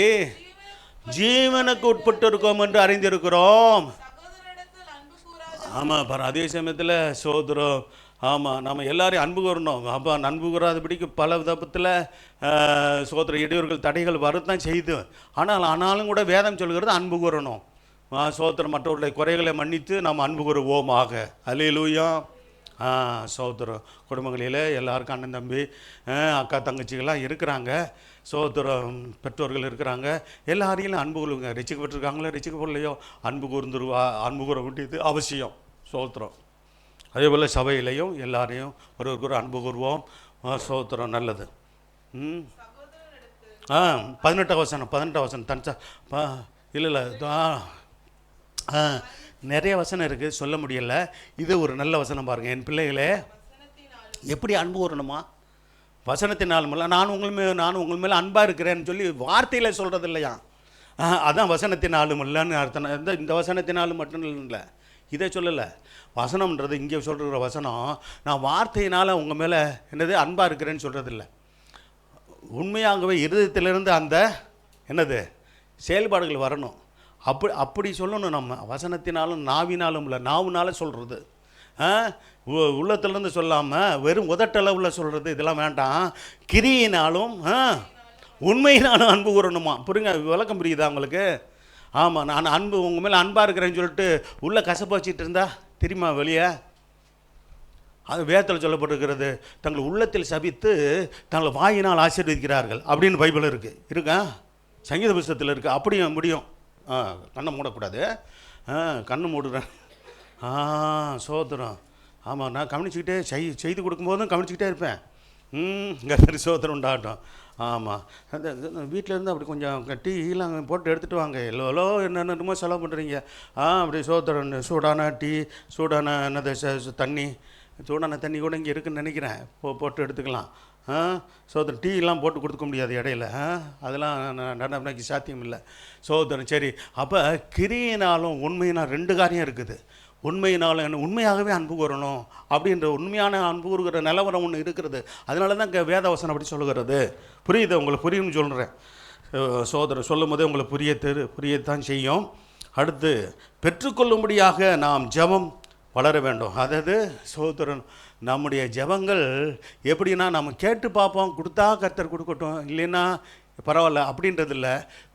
ஜீவனுக்கு உட்பட்டு இருக்கோம் என்று அறிந்திருக்கிறோம். ஆமாம் பாரு. அதே சமயத்தில் சோத்திரம். ஆமாம், நம்ம எல்லாரையும் அன்பு கூறணும். அப்போ அன்பு கூறாதபடிக்கு பல விதத்தில் சோத்திர இடையூறுகள், தடைகள் வரத்தான் செய்து. ஆனாலும் கூட வேதம் சொல்கிறது அன்பு கூறணும். சோத்திரம். மற்றவர்களுடைய குறைகளை மன்னித்து நாம் அன்பு கூறுவோமாக. அல்லேலூயா. சோதரம் குடும்பங்களில் எல்லாருக்கும் அண்ணன் தம்பி அக்கா தங்கச்சிகள்லாம் இருக்கிறாங்க. சோதரம் பெற்றோர்கள் இருக்கிறாங்க. எல்லாரையும் அன்பு கொள்ளுங்க. ரசிக்கப்பட்டிருக்காங்களோ ரசிக்கப்படலையோ அன்பு கூற வேண்டியது அவசியம். சோத்திரம். அதே போல் சபையிலையும் எல்லாரையும் ஒருவருக்கு அன்பு கூறுவோம். சோத்திரம் நல்லது. 18 வசனம் இல்லை நிறைய வசனம் இருக்குது, சொல்ல முடியலை. இது ஒரு நல்ல வசனம் பாருங்கள். என் பிள்ளைகளே எப்படி அன்பு கூறணுமா? வசனத்தினால் மேலே நான் உங்கள் மேலே அன்பாக இருக்கிறேன்னு சொல்லி வார்த்தையில் சொல்கிறது இல்லையா? அதான் வசனத்தினாலும் இல்லைன்னு அர்த்தம். இந்த வசனத்தினாலும் மட்டும் இல்லை, இதை சொல்லலை. வசனம்ன்றது இங்கே சொல்கிற வசனம் நான் வார்த்தையினால் உங்கள் மேலே என்னது அன்பாக இருக்கிறேன்னு சொல்கிறது இல்லை. உண்மையாகவே இருதயத்திலிருந்து அந்த என்னது செயல்பாடுகள் வரணும். அப்படி சொல்லணும். நம்ம வசனத்தினாலும் நாவினாலும் இல்லை, நாவுனால சொல்கிறது, உள்ளத்திலேருந்து சொல்லாமல் வெறும் உதட்டளவில் சொல்கிறது இதெல்லாம் வேண்டாம். கிரியினாலும் உண்மையினாலும் அன்பு கூறணுமா? புரியுங்க, விளக்கம் புரியுதா உங்களுக்கு? ஆமாம், நான் அன்பு உங்கள் மேலே அன்பாக இருக்கிறேன்னு சொல்லிட்டு உள்ளே கசப்பு வச்சுட்டு இருந்தா தெரியுமா வெளியே? அது வேதத்தில் சொல்லப்பட்டிருக்கிறது, தங்கள் உள்ளத்தில் சபித்து தங்கள் வாயினால் ஆசீர்வதிக்கிறார்கள் அப்படின்னு பைபிள் இருக்கா? சங்கீத புஸ்தகத்தில் இருக்குது. அப்படியும் முடியும். கண்ணை மூடக்கூடாது. கண்ணை மூடுறேன். சோத்திரம். ஆமாம், நான் கவனிச்சுக்கிட்டே செய்து கொடுக்கும்போதும் கவனிச்சுக்கிட்டே இருப்பேன். கர்த்தர் சோத்திரம் உண்டாகட்டும். ஆமாம், அந்த வீட்டிலேருந்து அப்படி கொஞ்சம் டீலாம் போட்டு எடுத்துகிட்டு வாங்க. எவ்வளோ என்னென்னமோ செலவு பண்ணுறீங்க. அப்படி சோத்திரம், சூடான டீ, சூடான என்னது தண்ணி, சூடான தண்ணி கூட இங்கே இருக்குதுன்னு நினைக்கிறேன். போட்டு எடுத்துக்கலாம். சோதரன் டீலாம் போட்டு கொடுக்க முடியாது இடையில. அதெல்லாம் நடனைக்கு சாத்தியம் இல்லை. சோதரன் சரி. அப்போ கிரியினாலும் உண்மையினால் 2 காரியம் இருக்குது. உண்மையினாலும் என்ன, உண்மையாகவே அன்பு கூறணும் அப்படின்ற உண்மையான அன்பு கூறுகிற நிலவரம் ஒன்று இருக்கிறது. அதனால தான் வேதவசனம் அப்படி சொல்லுகிறது. புரியுது உங்களுக்கு? புரியும்னு சொல்கிறேன். சோதரன் சொல்லும் போதே உங்களுக்கு புரியத்தான் செய்யும். அடுத்து பெற்றுக்கொள்ளும்படியாக நாம் ஜெபம் வளர வேண்டும். அதாவது சோதரன் நம்முடைய ஜெபங்கள் எப்படின்னா, நம்ம கேட்டு பார்ப்போம், கொடுத்தா கர்த்தர் கொடுக்கட்டும், இல்லைன்னா பரவாயில்ல அப்படின்றது இல்லை.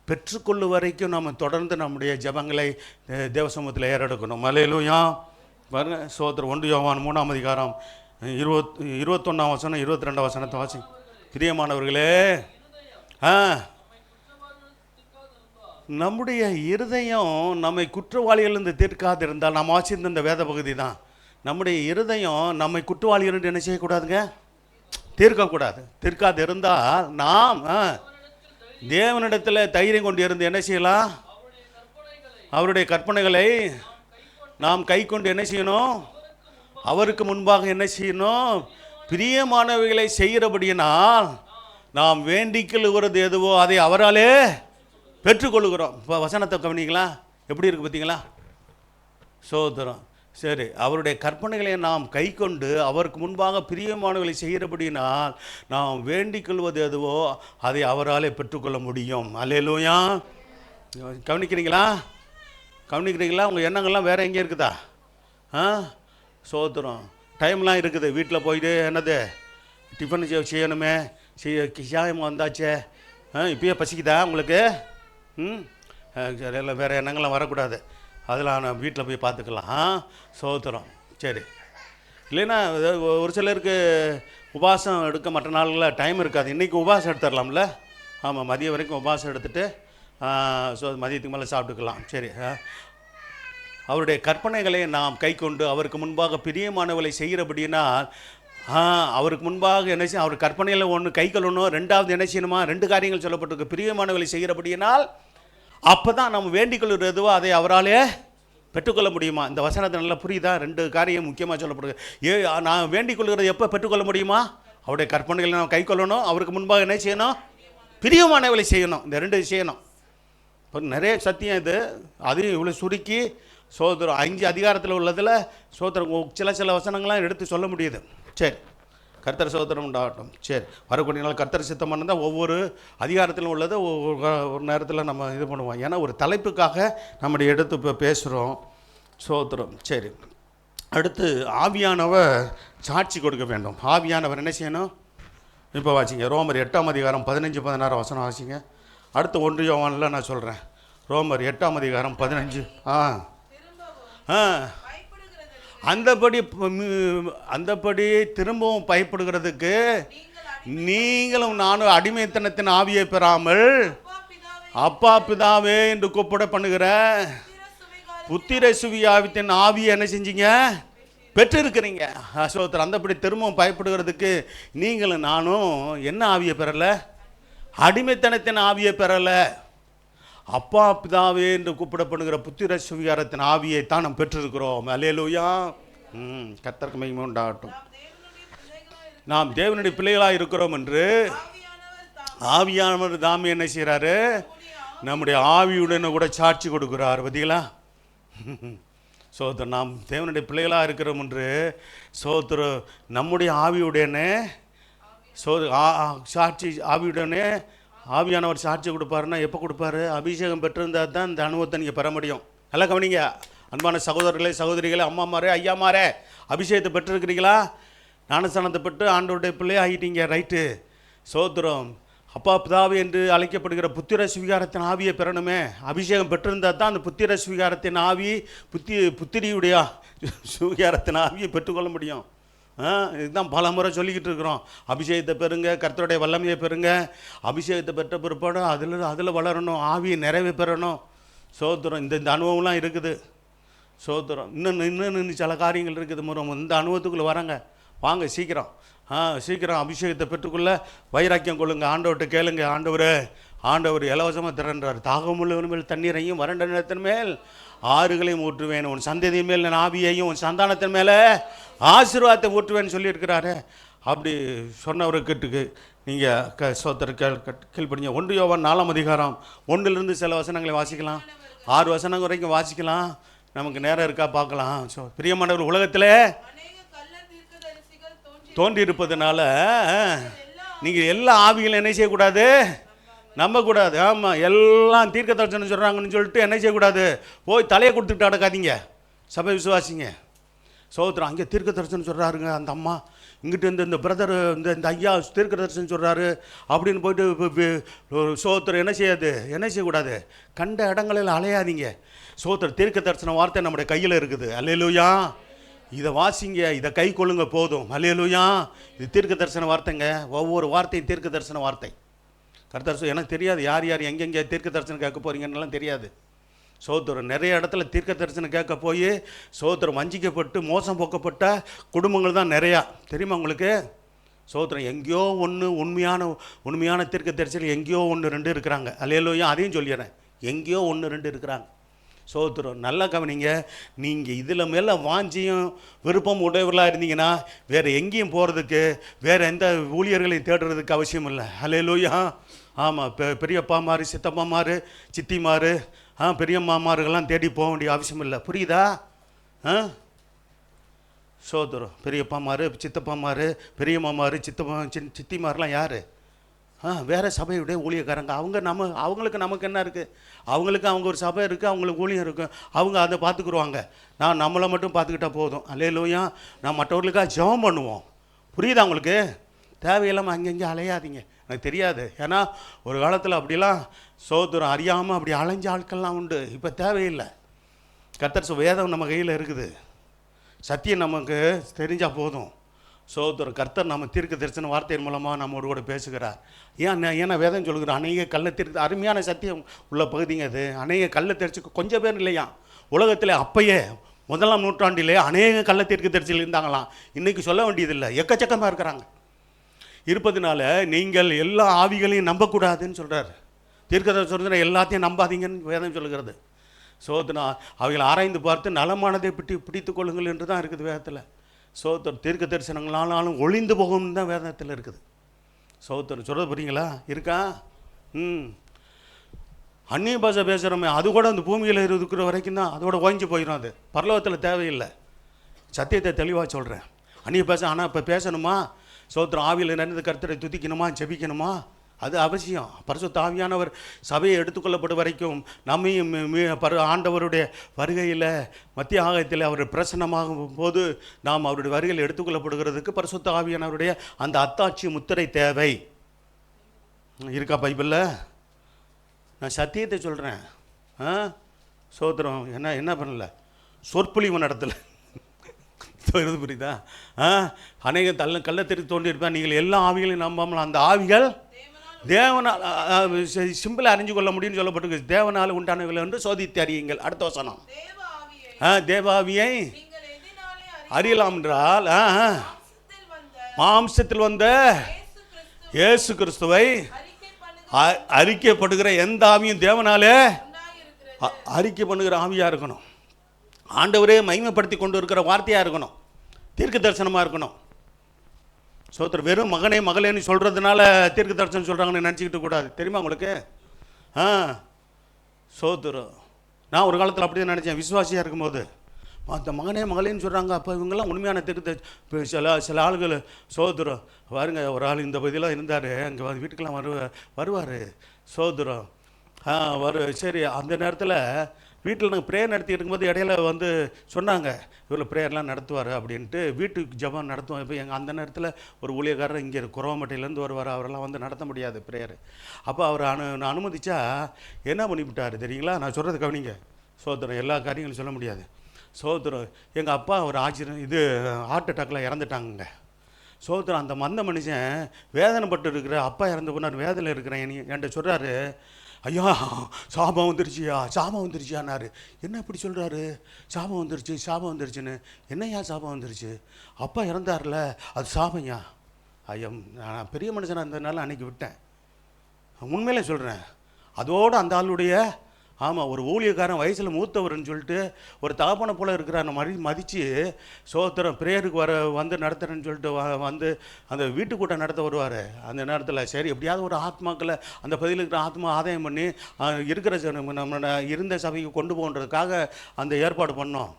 பெற்றுக்கொள்ளும் வரைக்கும் நம்ம தொடர்ந்து நம்முடைய ஜெபங்களை தேவசமூகத்தில் ஏறெடுக்கணும். அல்லேலூயா. பாருங்க, சோதரன் 1 யோவான் 3ஆம் அதிகாரம் 21ஆம் வசனம் 22ஆம் வசனத்தை வாசி. பிரியமானவர்களே, நம்முடைய இருதயம் நம்மை குற்றவாளிகளிலிருந்து தீர்க்காது இருந்தால், நாம் வாசித்த இந்த வேத பகுதி தான், நம்முடைய இருதயம் நம்மை குற்றவாளிகள் என்ன செய்யக்கூடாதுங்க? தீர்க்கக்கூடாது. தீர்க்காது இருந்தால் நாம் தேவனிடத்தில் தைரியம் கொண்டு இருந்து என்ன செய்யலாம்? அவருடைய கற்பனைகளை நாம் கை கொண்டு என்ன செய்யணும்? அவருக்கு முன்பாக என்ன செய்யணும்? பிரியமானவைகளை செய்கிறபடியினால் நாம் வேண்டிக் கொள்கிறது எதுவோ அதை அவராலே பெற்றுக்கொள்கிறோம். இப்போ வசனத்தை கவனிங்களா, எப்படி இருக்குது பார்த்தீங்களா? சோதரம். சரி, அவருடைய கற்பனைகளை நாம் கை கொண்டு அவருக்கு முன்பாக பிரியமானவர்களை செய்கிறபடினால் நாம் வேண்டிக் கொள்வது எதுவோ அதை அவராலே பெற்றுக்கொள்ள முடியும். அல்லேலூயா. கவனிக்கிறீங்களா? உங்கள் எண்ணங்கள்லாம் வேறு எங்கே இருக்குதா? சோத்திரம். டைம்லாம் இருக்குது. வீட்டில் போயிட்டு என்னது டிஃபன் செய்யணுமே, சாயம் வந்தாச்சே, இப்பயே பசிக்குதா உங்களுக்கு? எல்லாம் வேறு எண்ணங்கள்லாம் வரக்கூடாது. அதெல்லாம் நான் வீட்டில் போய் பார்த்துக்கலாம். சோத்திரம். சரி. இல்லைன்னா ஒரு சிலருக்கு உபவாசம் எடுக்க மற்ற நாளில் டைம் இருக்காது. இன்றைக்கி உபவாசம் எடுத்துடலாம்ல? ஆமாம், மதியம் வரைக்கும் உபவாசம் எடுத்துகிட்டு மதியத்துக்கு மேலே சாப்பிட்டுக்கலாம். சரி. அவருடைய கற்பனைகளை நாம் கை கொண்டு அவருக்கு முன்பாக பிரியமானவர்களை செய்கிறபடினால் அவருக்கு முன்பாக என்ன செய்யும்? அவர் கற்பனையில் ஒன்று கை கொள்ளணும். 2வது என்ன செய்யணுமா? 2 காரியங்கள் சொல்லப்பட்டிருக்கு. பிரியமானவர்களை செய்கிறபடியினால் அப்போ தான் நம்ம வேண்டிக் கொள்வது எதுவோ அதை அவராலே பெற்றுக்கொள்ள முடியுமா? இந்த வசனத்தை நல்லா புரியுதா? 2 காரியம் முக்கியமாக சொல்லப்படுது. நான் வேண்டிக் கொள்கிறது எப்போ பெற்றுக்கொள்ள முடியுமா? அவருடைய கற்பனைகளை நாம் கை கொள்ளணும். அவருக்கு முன்பாக என்ன செய்யணும்? பிரியமானவர்களை செய்யணும். இந்த 2 செய்யணும். இப்போ நிறைய சத்தியம் இது. அதையும் இவ்வளோ சுருக்கி சோதரம் 5 அதிகாரத்தில் உள்ளதில் சோதரம் சில வசனங்கள்லாம் எடுத்து சொல்ல முடியுது. சரி, கர்த்தர் சோதரம் உண்டாகட்டும். சரி, வரக்கூடிய நாள் கர்த்தர் சித்தம் பண்ணால் ஒவ்வொரு அதிகாரத்திலும் உள்ளதை ஒரு நேரத்தில் நம்ம இது பண்ணுவோம். ஏன்னா ஒரு தலைப்புக்காக நம்முடைய எடுத்து இப்போ பேசுகிறோம். சோதரம். சரி, அடுத்து ஆவியானவர் சாட்சி கொடுக்க வேண்டும். ஆவியானவர் என்ன செய்யணும்? இப்போ வாசிங்க, ரோமர் 8ஆம் அதிகாரம் 15-16 வசனம் வாசிங்க. அடுத்து 1 யோவானில் நான் சொல்கிறேன். ரோமர் 8ஆம் அதிகாரம் 15. அந்தபடி திரும்பவும் பயப்படுகிறதுக்கு நீங்களும் நானும் அடிமைத்தனத்தின் ஆவியை பெறாமல் அப்பா பிதாவே என்று கூப்பிட பண்ணுகிற புத்திர சுவிகாரத்தின் ஆவியை என்ன செஞ்சீங்க? பெற்றிருக்கிறீங்க. சோத்திரம். அந்தபடி திரும்பவும் பயப்படுகிறதுக்கு நீங்களும் நானும் என்ன ஆவியை பெறலை? அடிமைத்தனத்தின் ஆவியை பெறலை. அப்பா பிதாவே என்று கூப்பிடப்படுகிற புத்திர சுவிகாரத்தின் ஆவியை தான் நாம் பெற்றிருக்கிறோம். அல்லேலூயா. கர்த்தருக்கு மகிமை உண்டாகட்டும். நாம் தேவனுடைய பிள்ளைகளாக இருக்கிறோம் என்று ஆவியானவர் தாமே என்ன செய்கிறாரு? நம்முடைய ஆவியுடன் கூட சாட்சி கொடுக்கிறார். பார்த்தீங்களா? சோதர் நாம் தேவனுடைய பிள்ளைகளாக இருக்கிறோம் என்று சோதர் நம்முடைய ஆவியுடனே சாட்சி ஆவியுடனே ஆவியானவர் சாட்சி கொடுப்பாருன்னா எப்போ கொடுப்பாரு? அபிஷேகம் பெற்றிருந்தால் தான் இந்த அனுபவத்தை நீங்கள் பெற முடியும். நல்லா கவனிங்க அன்பான சகோதரர்களே, சகோதரிகளே, அம்மாமாரே, ஐயாமாரே, அபிஷேகத்தை பெற்றிருக்கிறீங்களா? ஞானஸ்தானத்தை பெற்று ஆண்டவருடைய பிள்ளையே ஆகிட்டீங்க. ரைட்டு. சோத்திரம். அப்பா பிதாவே என்று அழைக்கப்படுகிற புத்திர சுவிகாரத்தின் ஆவியை பெறணுமே. அபிஷேகம் பெற்றிருந்தால் தான் அந்த புத்திர சுவிகாரத்தின் ஆவி புத்திரியுடைய சுவிகாரத்தின் ஆவியை பெற்றுக்கொள்ள முடியும். இதுதான் பல முறை சொல்லிக்கிட்டு இருக்கிறோம். அபிஷேகத்தை பெறுங்க, கர்த்தருடைய வல்லமையை பெறுங்க. அபிஷேகத்தை பெற்ற பிற்பாடு அதில் வளரணும், ஆவியை நிறைவே பெறணும். சோத்திரம். இந்த அனுபவம்லாம் இருக்குது. சோத்திரம். இன்னும் சில காரியங்கள் இருக்குது. இந்த அனுபவத்துக்குள்ளே வராங்க. வாங்க சீக்கிரம். சீக்கிரம் அபிஷேகத்தை பெற்றுக்கொள்ள வைராக்கியம் கொள்ளுங்க. ஆண்டவர்கிட்ட கேளுங்க. ஆண்டவர் இலவசமாக திறன்றார். தாகமுள்ளவன் மேல் தண்ணீரையும் வறண்ட நிலத்தின் மேல் ஆறுகளையும் ஊற்றுவேன். உன் சந்ததியின் மேல் நான் ஆவியையும் உன் சந்தானத்தின் மேலே ஆசீர்வாதத்தை ஊற்றுவேன்னு சொல்லியிருக்கிறாரு. அப்படி சொன்னவருக்கிட்டுக்கு நீங்கள் சோத்திர கீழ்படிங்க. 1 யோவான் 4ஆம் அதிகாரம் 1லிருந்து சில வசனங்களை வாசிக்கலாம். 6 வசனங்கள் வரைக்கும் வாசிக்கலாம். நமக்கு நேரம் இருக்கா பார்க்கலாம். பிரியமானவர், உலகத்தில் தோன்றி இருப்பதுனால நீங்கள் எல்லா ஆவிகளும் என்ன செய்யக்கூடாது? நம்பக்கூடாது. ஆமாம், எல்லாம் தீர்க்க தரிசனம் சொல்கிறாங்கன்னு சொல்லிட்டு என்ன செய்யக்கூடாது? போய் தலையை கொடுத்துட்டு அடக்காதீங்க. சபை விசுவாசிங்க. சோத்திரம். அங்கே தீர்க்க தரிசனம் சொல்கிறாருங்க அந்த அம்மா, இங்கிட்டு இந்த பிரதர் இந்த ஐயா தீர்க்க தரிசனம் சொல்கிறாரு அப்படின்னு போயிட்டு சோத்திரம் என்ன செய்யக்கூடாது? கண்ட இடங்களில் அலையாதீங்க. சோத்திரம். தீர்க்க தரிசன வார்த்தை நம்முடைய கையில் இருக்குது. அல்லேலூயா. இதை வாசிங்க, இதை கை கொள்ளுங்க போதும். அல்லேலூயா. இது தீர்க்க தரிசன வார்த்தைங்க. ஒவ்வொரு வார்த்தையும் தீர்க்க தரிசன வார்த்தை. கர்த்தர் எனக்கு தெரியாது யார் எங்கெங்கே தீர்க்க தரிசனம் கேட்க போகிறீங்கன்னெலாம் தெரியாது. சோத்திரம். நிறைய இடத்துல தீர்க்க தரிசனம் கேட்க போய் சோத்திரம் வஞ்சிக்கப்பட்டு மோசம் போக்கப்பட்ட குடும்பங்கள் தான் நிறையா. தெரியுமா உங்களுக்கு? சோத்திரம். எங்கேயோ ஒன்று உண்மையான தீர்க்க தரிசனம் எங்கேயோ 1 2 இருக்கிறாங்க. அல்லேலூயா. அதையும் சொல்லிடுறேன். எங்கேயோ 1 2 இருக்கிறாங்க. சோத்திரம். நல்லா கவனிங்க. நீங்கள் இதில் மேலே வாஞ்சியும் விருப்பம் உடையவர்களாக இருந்தீங்கன்னா வேறு எங்கேயும் போகிறதுக்கு, வேறு எந்த ஊழியர்களையும் தேடுறதுக்கு அவசியம் இல்லை. அல்லேலூயா. ஆமாம். பெரியப்பாமாரு, சித்தப்பாமாரு, சித்திமாரு, பெரியம்மாமாருகெல்லாம் தேடி போக வேண்டிய அவசியம் இல்லை. புரியுதா? சோத்திரம். பெரியப்பாமாரு, சித்தப்பாமாரு, பெரியம்மாமாரு, சித்திமாரெலாம் யார்? வேறு சபையுடைய ஊழியக்காரங்க. அவங்களுக்கு நமக்கு என்ன இருக்குது? அவங்களுக்கு அவங்க ஒரு சபை இருக்குது, அவங்களுக்கு ஊழியம் இருக்குது, அவங்க அதை பார்த்துக்குருவாங்க. நம்மளை மட்டும் பார்த்துக்கிட்டா போதும். அல்லேலூயா. நான் மற்றவர்களுக்காக ஜெபம் பண்ணுவோம். புரியுதா உங்களுக்கு? தேவையில்லாமல் அங்கங்கே அலையாதீங்க. எனக்கு தெரியாது. ஏன்னா ஒரு காலத்தில் அப்படிலாம் சோத்திரம் அறியாமல் அப்படி அலைஞ்ச ஆட்கள்லாம் உண்டு. இப்போ தேவையில்லை. கர்த்தர் வேதம் நம்ம கையில் இருக்குது. சத்தியம் நமக்கு தெரிஞ்சால் போதும். சோத்திரம். கர்த்தர் நம்ம தீர்க்க தரிசன வார்த்தையின் மூலமாக நம்மோடு கூட பேசுகிறார். ஏன்னா வேதம் சொல்லுகிற அநேக கள்ள தீர்க்க அருமையான சத்தியம் உள்ள பகுதிங்க அது. அநேக கள்ள தரிசி கொஞ்சம் பேர் இல்லையா உலகத்தில். அப்பயே 1ஆம் நூற்றாண்டிலே அநேக கள்ள தீர்க்க தரிசிகள் இருந்தாங்களாம். இன்றைக்கி சொல்ல வேண்டியதில்லை, எக்கச்சக்கமாக இருக்கிறாங்க. இருப்பதுனால நீங்கள் எல்லா ஆவிகளையும் நம்பக்கூடாதுன்னு சொல்கிறார். தீர்க்க தரிசனம் எல்லாத்தையும் நம்பாதீங்கன்னு வேதம் சொல்லுகிறது. சோதனா அவைகளை ஆராய்ந்து பார்த்து நலமானதை பிடித்து கொள்ளுங்கள் என்று தான் இருக்குது வேதத்தில். சோத்திரம். தீர்க்க தரிசனங்களாலும் ஒளிந்து போகும்னு தான் வேதத்தில் இருக்குது. சோத்திரம். சொல்கிறது புரியுங்களா? இருக்கா? அந்நிய பாஷை பேசுகிறோமே, அது கூட அந்த பூமியில் இருக்கிற வரைக்கும் தான், அதோட ஓய்ஞ்சு போயிடும். அது பரலோகத்தில் தேவையில்லை. சத்தியத்தை தெளிவாக சொல்கிறேன். அந்நிய பாஷை ஆனால் இப்போ பேசணுமா? சோத்திரம். ஆவியில் நிறைந்த கர்த்தரை துதிக்கணுமா, ஜெபிக்கணுமா? அது அவசியம். பரிசுத்த ஆவியானவர் சபையை எடுத்துக்கொள்ளப்படும் வரைக்கும் நம்மையும் ஆண்டவருடைய வருகையில் மத்திய ஆகத்தில் அவர் பிரசன்னமாகும் போது நாம் அவருடைய வருகையில் எடுத்துக்கொள்ளப்படுகிறதுக்கு பரிசுத்த ஆவியானவருடைய அந்த அத்தாட்சி முத்திரை தேவை. இருக்கா பைபிளில்? நான் சத்தியத்தை சொல்கிறேன். சோத்திரம். என்ன பண்ணல, சொற்பொழிவு நடத்தலை. வருது புரியுதா? அநேக கள்ளத்திற்கு தோன்றியிருப்பேன். நீங்கள் எல்லா ஆவிகளையும் நம்பாமல் அந்த ஆவிகள் தேவனால் சிம்பிளாக அறிஞ்சு கொள்ள முடியும்னு சொல்லப்பட்டிருக்கு. தேவனால் உண்டானவர்கள் என்று சோதித்து அறியுங்கள். அடுத்த வசனம், தேவாவியை அறியலாம் என்றால் மாம்சத்தில் வந்த இயேசு கிறிஸ்துவை அறிக்கைப்படுகிற எந்த ஆவியும் தேவனாலே அறிக்கை பண்ணுகிற ஆவியாக இருக்கணும். ஆண்டவரே மகிமைப்படுத்தி கொண்டு இருக்கிற வார்த்தையாக இருக்கணும். தீர்க்க தரிசனமாக இருக்கணும். சோத்திரம். வெறும் மகனே மகளேன்னு சொல்கிறதுனால தீர்க்க தரிசனம் சொல்கிறாங்கன்னு நினச்சிக்கிட்டு கூடாது. தெரியுமா உங்களுக்கு? சோத்திரம். நான் ஒரு காலத்தில் அப்படி தான் நினச்சேன். விசுவாசியாக இருக்கும்போது அந்த மகனே மகளேன்னு சொல்கிறாங்க. அப்போ இவங்கெல்லாம் உண்மையான தீர்க்க சில ஆளுகள் சோத்திரம் பாருங்க. ஒரு ஆள் இந்த பகுதியெலாம் இருந்தார். அங்கே வீட்டுக்கெல்லாம் வருவார். சோத்திரம். சரி. அந்த நேரத்தில் வீட்டில் நாங்கள் ப்ரேயர் நடத்திட்டு இருக்கும்போது இடையில வந்து சொன்னாங்க, இவ்வளோ ப்ரேயர்லாம் நடத்துவார் அப்படின்ட்டு. வீட்டுக்கு ஜபம் நடத்துவோம். இப்போ எங்கள் அந்த நேரத்தில் ஒரு ஊழியக்காரர் இங்கே குறவம்பட்டையிலேருந்து வருவார். அவரெல்லாம் வந்து நடத்த முடியாது ப்ரேயர். அப்போ அவர் அனுமதிச்சா என்ன பண்ணிவிட்டார் தெரியுங்களா? நான் சொல்கிறது கவனிங்க. சோதரம். எல்லா காரியங்களும் சொல்ல முடியாது. சோதரம். எங்கள் அப்பா ஒரு ஹார்ட் அட்டாக்கில் இறந்துட்டாங்க. சோதரம். அந்த மந்த மனுஷன் வேதனைப்பட்டு இருக்கிற அப்பா இறந்து போனார். வேதனையில் இருக்கிறேன். என்கிட்ட சொல்கிறாரு, ஐயா சாபம் வந்துருச்சியானாரு. என்ன இப்படி சொல்கிறாரு? சாபம் வந்துருச்சுன்னு. என்னையா சாபம் வந்துருச்சு? அப்பா இறந்தார்ல, அது சாபம்யா. ஐயா நான் பெரிய மனுஷனாக இருந்ததுனால அன்றைக்கி விட்டேன். உண்மையிலே சொல்கிறேன். அதோடு அந்த ஆளுடைய ஒரு ஊழியக்காரன் வயசில் மூத்தவர்னு சொல்லிட்டு ஒரு தகப்பனை போல் இருக்கிறார் மதித்து சோத்திரம் ப்ரேயருக்கு வந்து நடத்துகிறேன்னு சொல்லிட்டு வந்து அந்த வீட்டுக்கூட்டம் நடத்த வருவார். அந்த நேரத்தில் சரி எப்படியாவது ஒரு ஆத்மாக்களை அந்த பகுதியில் இருக்கிற ஆத்மா ஆதாயம் பண்ணி இருக்கிற நம்ம இருந்த சபைக்கு கொண்டு போகிறதுக்காக அந்த ஏற்பாடு பண்ணோம்.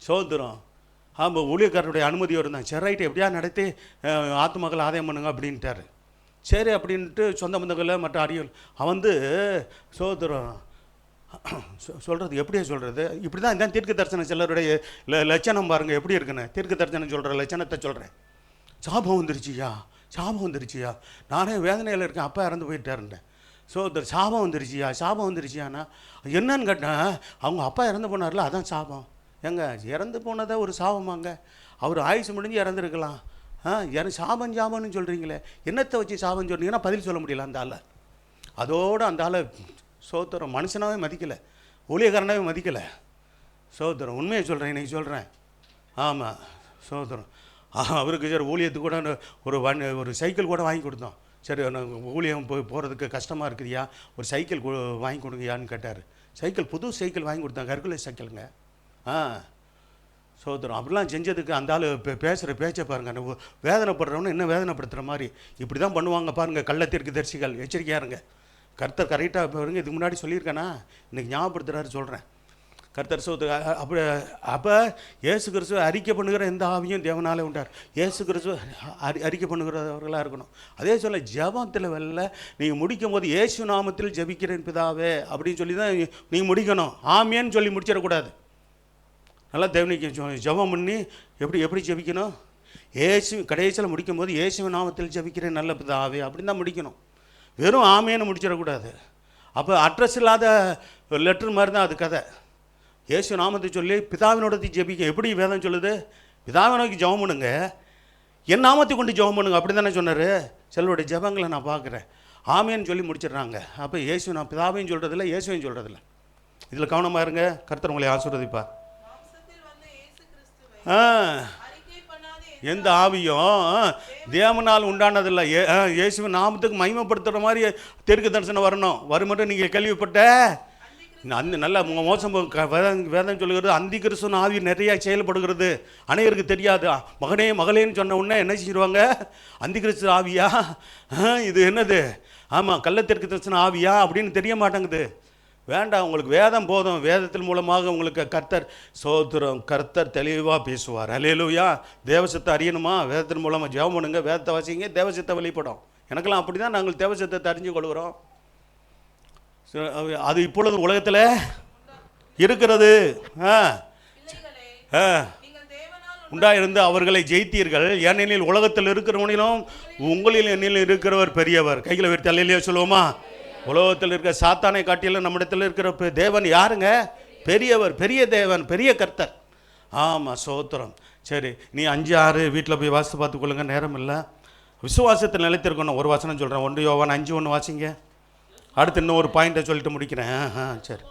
சோத்திரம். ஊழியக்காரருடைய அனுமதியோடு இருந்தாங்க. சரி ரைட்டு எப்படியா நடத்தி ஆத்மாக்களை ஆதாயம் பண்ணுங்க அப்படின்ட்டார். சரி அப்படின்ட்டு சொந்த பந்தங்களை மற்ற அடிகள் வந்து சோத்திரம் சொல்கிறது எப்படியே சொல்கிறது. இப்படி தான் இதான் தீர்க்க தரிசனம் சிலருடைய லட்சணம் பாருங்கள் எப்படி இருக்குன்னு. தீர்க்க தரிசனம் சொல்கிற லட்சணத்தை சொல்கிறேன். சாபம் வந்துருச்சியா. நானே வேதனையில் இருக்கேன். அப்பா இறந்து போயிட்டாருன்றேன். சாபம் வந்துருச்சியானா என்னன்னு கேட்டேன். அவங்க அப்பா இறந்து போனார்ல, அதான் சாபம். இறந்து போனதை ஒரு சாபமாங்க. அவர் ஆயுசு முடிஞ்சு இறந்துருக்கலாம். சாபம்னு சொல்கிறீங்களே, என்னத்தை வச்சு சாபம் சொல்கிறீங்கன்னா பதில் சொல்ல முடியல அந்த ஆளை. அதோடு அந்த ஆளை சோத்திரம் மனுஷனாகவே மதிக்கலை, ஊழியக்காரனாகவே மதிக்கலை. சோத்திரம். உண்மையை சொல்கிறேன், இன்றைக்கி சொல்கிறேன். ஆமாம். சோத்திரம். அவருக்கு சரி ஊழியத்துக்கு கூட ஒரு சைக்கிள் கூட வாங்கி கொடுத்தோம். சரி ஊழியம் போகிறதுக்கு கஷ்டமாக இருக்குதுயா, ஒரு சைக்கிள் வாங்கி கொடுங்கயான்னு கேட்டார். புது சைக்கிள் வாங்கி கொடுத்தாங்க. ஹெர்குலஸ் சைக்கிளுங்க. சோத்திரம். அப்படிலாம் செஞ்சதுக்கு அந்த ஆள் பேசுகிற பேச்சை பாருங்கள். அந்த வேதனைப்படுறவனு இன்னும் வேதனைப்படுத்துகிற மாதிரி இப்படி தான் பண்ணுவாங்க பாருங்கள். கள்ளத்திற்கு தரிசிகள். எச்சரிக்கையாக இருங்க. கர்த்தர் கரெக்டாக பாருங்க. இதுக்கு முன்னாடி சொல்லியிருக்கேனா, இன்றைக்கி ஞாபகப்படுத்துகிறாரு சொல்கிறேன். கர்த்தர் அப்போ இயேசு கிறிஸ்துவ அறிக்கை பண்ணுகிற எந்த ஆவியும் தேவனாலே உண்டார். இயேசு கிறிஸ்துவ அறிக்கை பண்ணுகிறவர்களாக இருக்கணும். அதே சொல்ல ஜபத்தில் வெளில நீங்கள் முடிக்கும் போது இயேசு நாமத்தில் ஜபிக்கிறேன் பிதாவே அப்படின்னு சொல்லி தான் நீங்கள் முடிக்கணும். ஆமியன்னு சொல்லி முடிச்சிடக்கூடாது. நல்லா தேவனிக்கு ஜபம் பண்ணி எப்படி ஜபிக்கணும்? கடைசியில் முடிக்கும் போது இயேசு நாமத்தில் ஜபிக்கிறேன் நல்ல பிதாவே அப்படின்னு தான் முடிக்கணும். வெறும் ஆமையன்னு முடிச்சிடக்கூடாது. அப்போ அட்ரஸ் இல்லாத லெட்டர் மாதிரி தான் அது கதை. இயேசு நாமத்தை சொல்லி பிதாவினோடத்தை ஜெபிக்க. எப்படி வேதம் சொல்லுது? பிதாவை நோக்கி ஜெபம் பண்ணுங்க, என் நாமத்தை கொண்டு ஜெபம் பண்ணுங்க. அப்படி தானே சொன்னார். சிலருடைய ஜெபங்களை நான் பார்க்குறேன், ஆமையன்னு சொல்லி முடிச்சிடுறாங்க. அப்போ இயேசு நான் பிதாவையும் சொல்கிறதில்ல, இயேசுவையும் சொல்கிறதில்ல. இதில் கவனமாக இருங்க. கர்த்தர் உங்களை ஆசீர்வதிப்பார். எந்த ஆவியும் தேவனால் உண்டானதில்லை. இயேசுவின் நாமத்துக்கு மகிமைப்படுத்துகிற மாதிரி தீர்க்க தரிசனம் வருமட்டும் நீங்கள் கேள்விப்பட்ட அந்த நல்ல மோசம் வேதம் சொல்லுகிறது. அந்தி கிறிஸ்துவின் ஆவி நிறைய செயல்படுகிறது, அனைவருக்கு தெரியாது. மகனே மகளேன்னு சொன்ன உடனே என்ன செஞ்சிருவாங்க? அந்தி கிறிஸ்து ஆவியா, இது என்னது, ஆமாம் கள்ளத்திற்கு தரிசன ஆவியா அப்படின்னு தெரிய மாட்டேங்குது. வேண்டாம், உங்களுக்கு வேதம் போதும். வேதத்தின் மூலமாக உங்களுக்கு கர்த்தர் தெளிவாக பேசுவார். அல்லேலூயா. தேவசத்தை அறியணுமா? வேதத்தின் மூலமாக ஜெபம் பண்ணுங்க, வேதத்தை வாசிங்க, தேவசத்தை வெளிப்படும். எனக்கெல்லாம் அப்படி தான் நாங்கள் தேவசத்தை அறிஞ்சு கொள்கிறோம். அது இப்பொழுது உலகத்தில் இருக்கிறது. உண்டாயிருந்து அவர்களை ஜெயித்தீர்கள், ஏனெனில் உலகத்தில் இருக்கிறவனிலும் உங்களில் என்னில் இருக்கிறவர் பெரியவர். கைகளை வைத்து அல்லேலூயா சொல்லுவோமா? உலகத்தில் இருக்கிற சாத்தானை காட்டிலும் நம்மிடத்தில் இருக்கிற தேவன் யாருங்க? பெரியவர், பெரிய தேவன், பெரிய கர்த்தர். ஆமாம், சோத்திரம். சரி, நீ 5, 6 வீட்டில் போய் வாசித்து பார்த்துக்கொள்ளுங்க, நேரம் இல்லை. விசுவாசத்தில் நிலைத்திருக்கணும். ஒரு வசனம் சொல்கிறேன், 1 யோவான் 5:1 வாசிங்க. அடுத்து இன்னும் ஒரு பாயிண்ட்டை சொல்லிட்டு முடிக்கிறேன். சரி.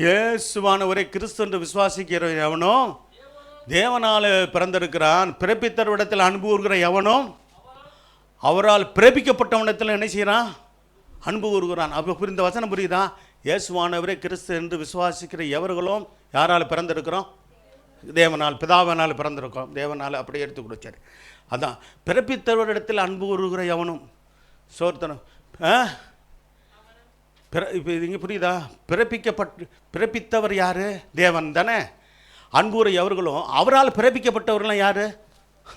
இயேசுவானவரே கிறிஸ்து என்று விசுவாசிக்கிற எவனோ தேவனால் பிறந்திருக்கிறான். பிறப்பித்தவரிடத்தில் அன்பு கூறுகிற எவனோ அவரால் பிறப்பிக்கப்பட்டவனிடத்தில் என்ன செய்கிறான்? அன்பு கூறுகிறான். அப்போ புரிந்த வசனம் புரியுதா? இயேசுவானவரே கிறிஸ்து என்று விசுவாசிக்கிற எவர்களும் யாரால் பிறந்திருக்கிறோம்? தேவனால், பிதாவினால் பிறந்திருக்கோம். தேவனால் அப்படியே எடுத்து கொடுத்தாரு. அதான் பிறப்பித்தவரிடத்தில் அன்பு கூறுகிற எவனும் சோர்த்தனும். இப்போ இங்கே புரியுதா? பிறப்பித்தவர் யார்? தேவன் தானே. அன்புற எவர்களும் அவரால் பிறப்பிக்கப்பட்டவர்களும் யார்?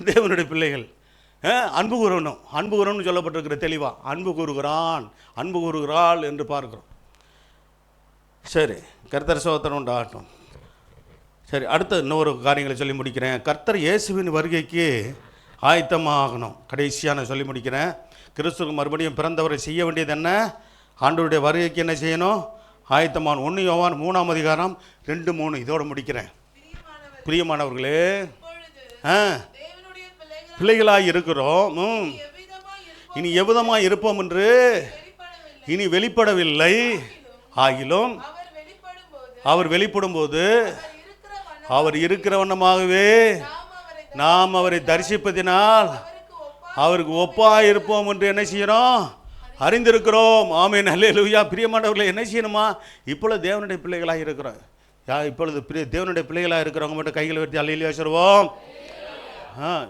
தேவனுடைய பிள்ளைகள். அன்பு கூறணும், அன்பு கூறணும்னு சொல்லப்பட்டிருக்கிற தெளிவாக. அன்பு கூறுகிறான், அன்பு கூறுகிறாள் என்று பார்க்குறோம். சரி, கர்த்தர் ஸ்தோத்திரம் உண்டாகட்டும். சரி, அடுத்த இன்னொரு காரியங்களை சொல்லி முடிக்கிறேன். கர்த்தர் இயேசுவின் வருகைக்கு ஆயத்தமாகணும். கடைசியாக நான் சொல்லி முடிக்கிறேன். கிறிஸ்துவுக்கு மறுபடியும் பிறந்தவரை செய்ய வேண்டியது என்ன? ஆண்டவருடைய வருகைக்கு என்ன செய்யணும்? ஆயத்தமான. 1 யோவான் 3:2-3 இதோடு முடிக்கிறேன். பிரியமானவர்களே, பிள்ளைகளாக இருக்கிறோம். இனி எவ்விதமாக இருப்போம் என்று இனி வெளிப்படவில்லை. ஆகிலும் அவர் வெளிப்படும் போது அவர் இருக்கிற வண்ணமாகவே நாம் அவரை தரிசிப்பதினால் அவருக்கு ஒப்பாக இருப்போம் என்று என்ன செய்யணும்? அறிந்திருக்கிறோம். ஆமென், அல்லேலூயா. பிரியமானவர்களை என்ன செய்யணுமா? இப்பொழுது தேவனுடைய பிள்ளைகளாக இருக்கிறோம். இப்பொழுது தேவனுடைய பிள்ளைகளாக இருக்கிறவங்க மட்டும் கைகளை வெட்டி அல்லேலூயா சொல்லுவோம்.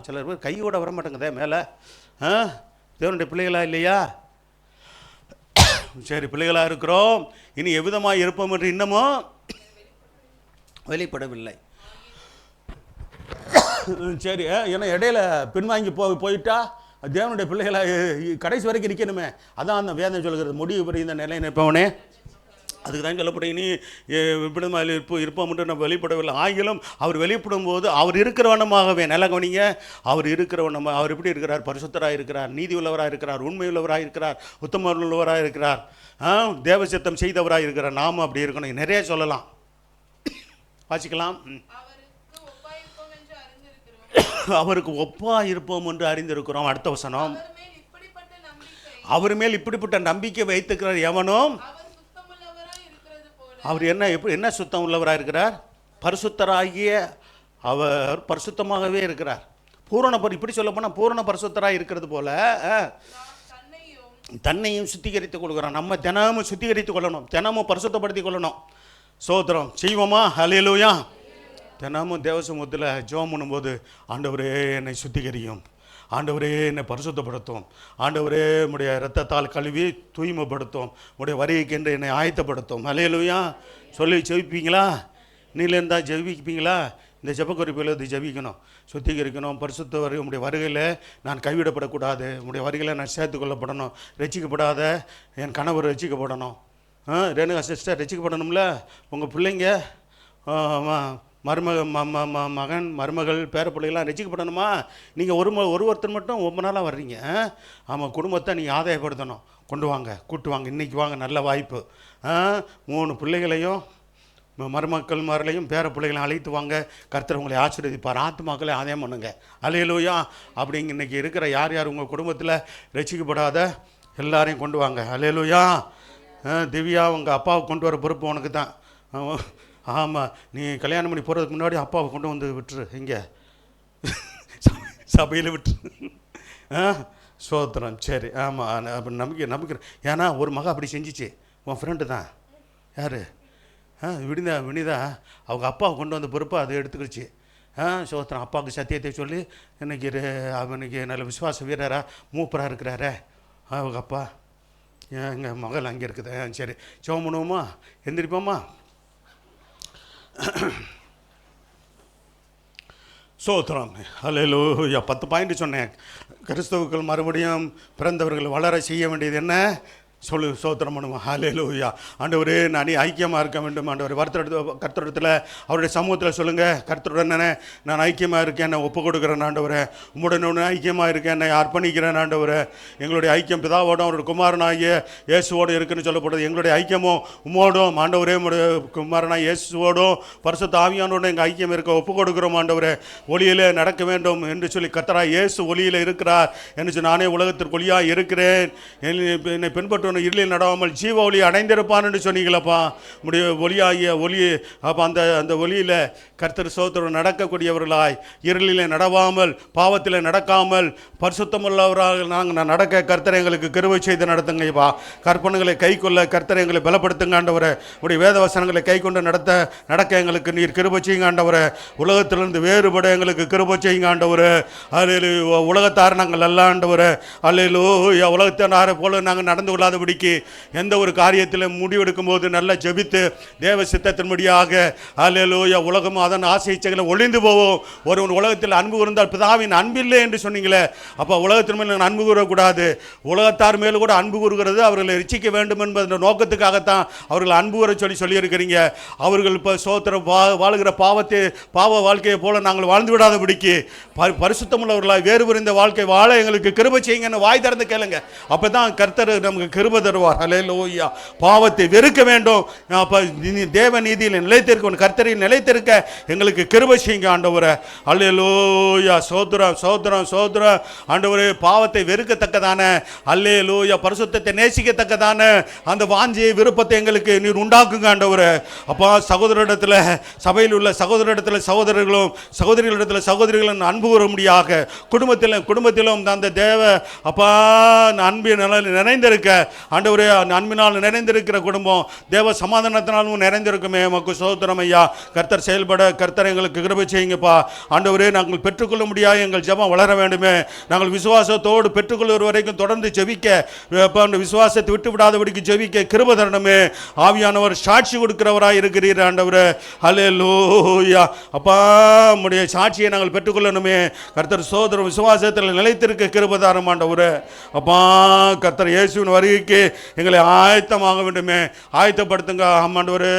சிலர் பேர் கை கூட வர மாட்டேங்குதே மேலே. தேவனுடைய பிள்ளைகளா இல்லையா? சரி, பிள்ளைகளாக இருக்கிறோம். இனி எவ்விதமாக இருப்போம் என்று இன்னமும் வெளிப்படவில்லை. சரி, ஏன்னா இடையில பின்வாங்கி போயிட்டா தேவனுடைய பிள்ளைகளாக கடைசி வரைக்கும் இருக்கணுமே. அதான் அந்த வேதம் சொல்கிறது, முடிவு பெரிய இந்த நிலை நிற்பவனே. அதுக்கு தான் சொல்லப்படும், இனி விபடமாக இருப்போம் என்று நம்ம வெளிப்படவில்லை. ஆகிலும் அவர் வெளிப்படும் போது அவர் இருக்கிற வண்ணமாகவே. நல்லா கவனிங்க, அவர் இருக்கிற வண்ணமாக. அவர் எப்படி இருக்கிறார்? பரிசுத்தராக இருக்கிறார், நீதி உள்ளவராக இருக்கிறார், உண்மை உள்ளவராக இருக்கிறார், உத்தம உள்ளவராக இருக்கிறார், தேவசித்தம் செய்தவராக இருக்கிறார். நாமும் அப்படி இருக்கணும். நிறைய சொல்லலாம், வாசிக்கலாம். அவருக்கு ஒப்பா இருப்போம் என்று அறிந்திருக்கிறோம். அடுத்த வசனம், அவர் மேல் இப்படிப்பட்ட நம்பிக்கை வைத்திருக்கிறார் எவனும். அவர் என்ன சுத்தம் உள்ளவராக இருக்கிறார்? பரிசுத்தராகிய அவர் பரிசுத்தமாகவே இருக்கிறார். இப்படி சொல்ல போனால் பூரண பரிசுத்தராக இருக்கிறது போல தன்னையும் சுத்திகரித்துக் கொள்கிறார். நம்ம தினமும் சுத்திகரித்துக் கொள்ளணும், தினமும் பரிசுத்தப்படுத்திக் கொள்ளணும். சோத்திரம் செய்வோமா? ஹல்லேலூயா. தினமும் தேவசமூகத்தில் ஜெபம் பண்ணும்போது, ஆண்டவரே என்னை சுத்திகரியும், ஆண்டவரே என்னை பரிசுத்தப்படுத்தும், ஆண்டவரே உடைய இரத்தத்தால் கழுவி தூய்மைப்படுத்தும், உடைய வருகைக்கென்று என்னை ஆயத்தப்படுத்தும். ஹல்லேலூயா சொல்லி ஜெபிப்பீங்களா? நீலேருந்தா ஜெபிப்பீங்களா? இந்த ஜெபக்குறிப்பில் இது ஜெபிக்கணும், சுத்திகரிக்கணும். பரிசுத்த உடைய வருகையில் நான் கைவிடப்படக்கூடாது, உடைய வருகையில் நான் சேர்த்து கொள்ளப்படணும். ரசிக்கப்படாத என் கணவர் ரசிக்கப்படணும். ரேணுகா சிஸ்டர் ரசிக்கப்படணும்ல. உங்கள் பிள்ளைங்க, மகன் மருமகள் பேர பிள்ளைகளாம் ரசிக்கப்படணுமா? நீங்கள் ஒருத்தர் மட்டும் ரொம்ப நாளாக வர்றீங்க. ஆமாம், குடும்பத்தை நீங்கள் ஆதாயப்படுத்தணும். கொண்டு வாங்க, கூட்டு வாங்க, இன்றைக்கி வாங்க, நல்ல வாய்ப்பு. 3 பிள்ளைகளையும் மருமக்கள் மார்களையும் பேர பிள்ளைகளையும் அழைத்து வாங்க. கர்த்தர் உங்களை ஆசீர்வதிப்பார். ஆத்துமாக்களை ஆதாயம் பண்ணுங்க. அல்லேலூயா. அப்படிங்க இன்றைக்கி இருக்கிற யார் யார் உங்கள் குடும்பத்தில் ரசிக்கப்படாத எல்லாரையும் கொண்டு வாங்க. அல்லேலூயா. திவ்யா, உங்கள் அப்பாவை கொண்டு வர பொறுப்பு உனக்கு தான். ஆமாம், நீ கல்யாணம் பண்ணி போகிறதுக்கு முன்னாடி அப்பாவை கொண்டு வந்து விட்டுரு, இங்கே சபையில் விட்டுரு. சோத்திரம். சரி, ஆமாம், அப்படி நம்பிக்கிறேன். ஏன்னா ஒரு மகன் அப்படி செஞ்சிச்சு, உன் ஃப்ரெண்டு தான். யார்? வினிதா. அவங்க அப்பாவை கொண்டு வந்த பொறுப்பை அதை எடுத்துக்கிடுச்சு. சோத்திரம். அப்பாவுக்கு சத்தியத்தை சொல்லி அவனுக்கு நல்ல விசுவாச வீரராக மூப்பராக இருக்கிறாரே அவங்க அப்பா. எங்கள் மகள் அங்கே இருக்குது. சரி, ஜெபம் பண்ணுவோமா? எந்திரிப்போமா? சோத்திரம். அல்லேலூயா. 10 பாயிண்ட் சொன்னேன். கிறிஸ்தவுக்கள் மறுபடியும் பிறந்தவர்கள் வளர செய்ய வேண்டியது என்ன? சோத்திரம் பண்ணுவோம். ஹல்லேலூயா. ஆண்டவரே, நான் ஐக்கியமாக இருக்க வேண்டும் ஆண்டவரே. கர்த்தரிடத்தில் அவருடைய சமூகத்தில் சொல்லுங்கள், கர்த்தருடனே நான் ஐக்கியமாக இருக்கேன், என்னை ஒப்பு கொடுக்குறேன் ஆண்டவரே. உம்முடனே ஐக்கியமாக இருக்கேன், என்னை அர்ப்பணிக்கிறேன் ஆண்டவரே. எங்களுடைய ஐக்கியம் பிதாவோடும் அவருடைய குமாரனாகிய இயேசுவோடு இருக்குன்னு சொல்லப்படுது. எங்களுடைய ஐக்கியமும் உம்மோடும் ஆண்டவரே, உம்முடைய குமாரனாகிய இயேசுவோடும் பரிசுத்த ஆவியானோடும் எங்கள் ஐக்கியம் இருக்க ஒப்பு கொடுக்குறோம் ஆண்டவரே. ஒளியிலே நடக்க வேண்டும் என்று சொல்லி கர்த்தராகிய இயேசு ஒளியில் இருக்கிறார் என்று சொல்லி, நானே உலகத்திற்கு ஒளியாக இருக்கிறேன், என்னை பின்பற்ற இருளில் நடாமல் ஜீவ ஒளி அடைந்திருப்பான் என்று சொன்னீங்களப்பா. உடைய ஒளியாகிய ஒளி அப்போ அந்த ஒளியில் கர்த்தர் சோத்திரம் நடக்கக்கூடியவர்களாய், இருளில் நடவாமல் பாவத்தில் நடக்காமல் பரிசுத்தமுள்ளவராக நாங்கள் நடக்க கர்த்தர் எங்களுக்கு கிருபை செய்து நடத்துங்கப்பா. கற்பனைகளை கை கொள்ள கர்த்தர் எங்களை பலப்படுத்துங்க ஆண்டவரே. உடைய வேத வசனங்களை கை கொண்டு நடக்க எங்களுக்கு நீர் கிருபை செய்யுங்க ஆண்டவரே. உலகத்திலிருந்து வேறுபட எங்களுக்கு கிருபை செய்யுங்க ஆண்டவரே. அல்லேலூயா. உலகத்தார் நாங்கள் அல்ல ஆண்டவரே. அல்லேலூயா. உலகத்தாரை போல நாங்கள் நடந்து கொள்ளாத படிக்கு எந்த ஒரு காரியத்தில் முடிவெடுக்கும் போது நல்லா ஜெபித்து தேவ சித்தத்தின்படியாக அல்லேலூயா உலகம் அதன் ஆசை இச்சைகளை ஒளிந்து போவோம். ஒருவன் உலகத்தில் அன்பு கூர்ந்தால் பிதாவின் அன்பில்லை என்று சொன்னீங்களே. அப்போ உலகத்தின் மேல் அன்பு கூறக்கூடாது, உலகத்தார் மேல் கூட அன்பு கூறுகிறது அவர்களை ரட்சிக்க வேண்டும் என்பது நோக்கத்துக்காகத்தான் அவர்கள் அன்பு கூற சொல்லியிருக்கிறீங்க. அவர்கள் இப்போ சோத்திரம் வாழுகிற பாவ வாழ்க்கையை போல நாங்கள் வாழ்ந்து விடாதபடிக்கு பரிசுத்தமுள்ளவர்களாய் வேறு புரிந்த வாழ்க்கை வாழ எங்களுக்கு கிருபை செய்யுங்கன்னு வாய் திறந்து கேளுங்க. அப்போ தான் கர்த்தர் நமக்கு கிருபை தருவார். ஹல்லேலூயா. பாவத்தை வெறுக்க வேண்டும், தேவ நீதியில் நிலைத்திருக்க, கர்த்தரில் நிலைத்திருக்க எங்களுக்கு கிருபை செய்யுங்க ஆண்டவரே. ஹல்லேலூயா. சோத்திரம் சோத்திரம் சோத்திரம் ஆண்டவரே. பாவத்தை வெறுக்கத்தக்கதான ஹல்லேலூயா பரிசுத்தத்தை நேசிக்கத்தக்கதான அந்த வாஞ்சியை விருப்பத்தை எங்களுக்கு நீர் உண்டாக்குங்க ஆண்டவரே. அப்பா, சகோதரிடத்தில் சபையில் உள்ள சகோதரிடத்தில் சகோதரர்களும் சகோதரிகளிடத்தில் சகோதரிகளும் அன்பு கூறும்படியாக குடும்பத்திலும் அந்த தேவ அப்பா அன்பின் நிறைந்திருக்க ஆண்டவரே, அன்பினால் நிறைந்திருக்கிற குடும்பம் தேவ சமாதானத்தினாலும் நிறைந்திருக்குமே. நமக்கு சோத்திரம் ஐயா. கர்த்தர் செயல்பட கர்த்தர் எங்களுக்கு கிருபை செய்யுங்கப்பா ஆண்டவரே. நாங்கள் பெற்றுக்கொள்ள முடியாது, எங்கள் ஜெபம் வளர வேண்டுமே. நாங்கள் விசுவாசத்தோடு பெற்றுக்கொள்ளுற வரைக்கும் தொடர்ந்து ஜெபிக்க, விசுவாசத்தை விட்டு விடாதபடிக்கு ஜெபிக்க கிருபை தரணுமே. ஆவியானவர் சாட்சி கொடுக்கிறவராய் இருக்கிறீர் ஆண்டவரே. ஹல்லேலூயா. அப்பா, உம்முடைய சாட்சியை நாங்கள் பெற்றுக்கொள்ளணுமே. கர்த்தர் சோதரம் விசுவாசத்தில் நிலைத்திருக்க கிருபை தாரும் ஆண்டவரே. அப்பா, கர்த்தர் இயேசுவின் வருகைக்கு எங்களை ஆயத்தமாக வேண்டுமே. ஆயத்தப்படுத்துங்க ஆண்டவரே.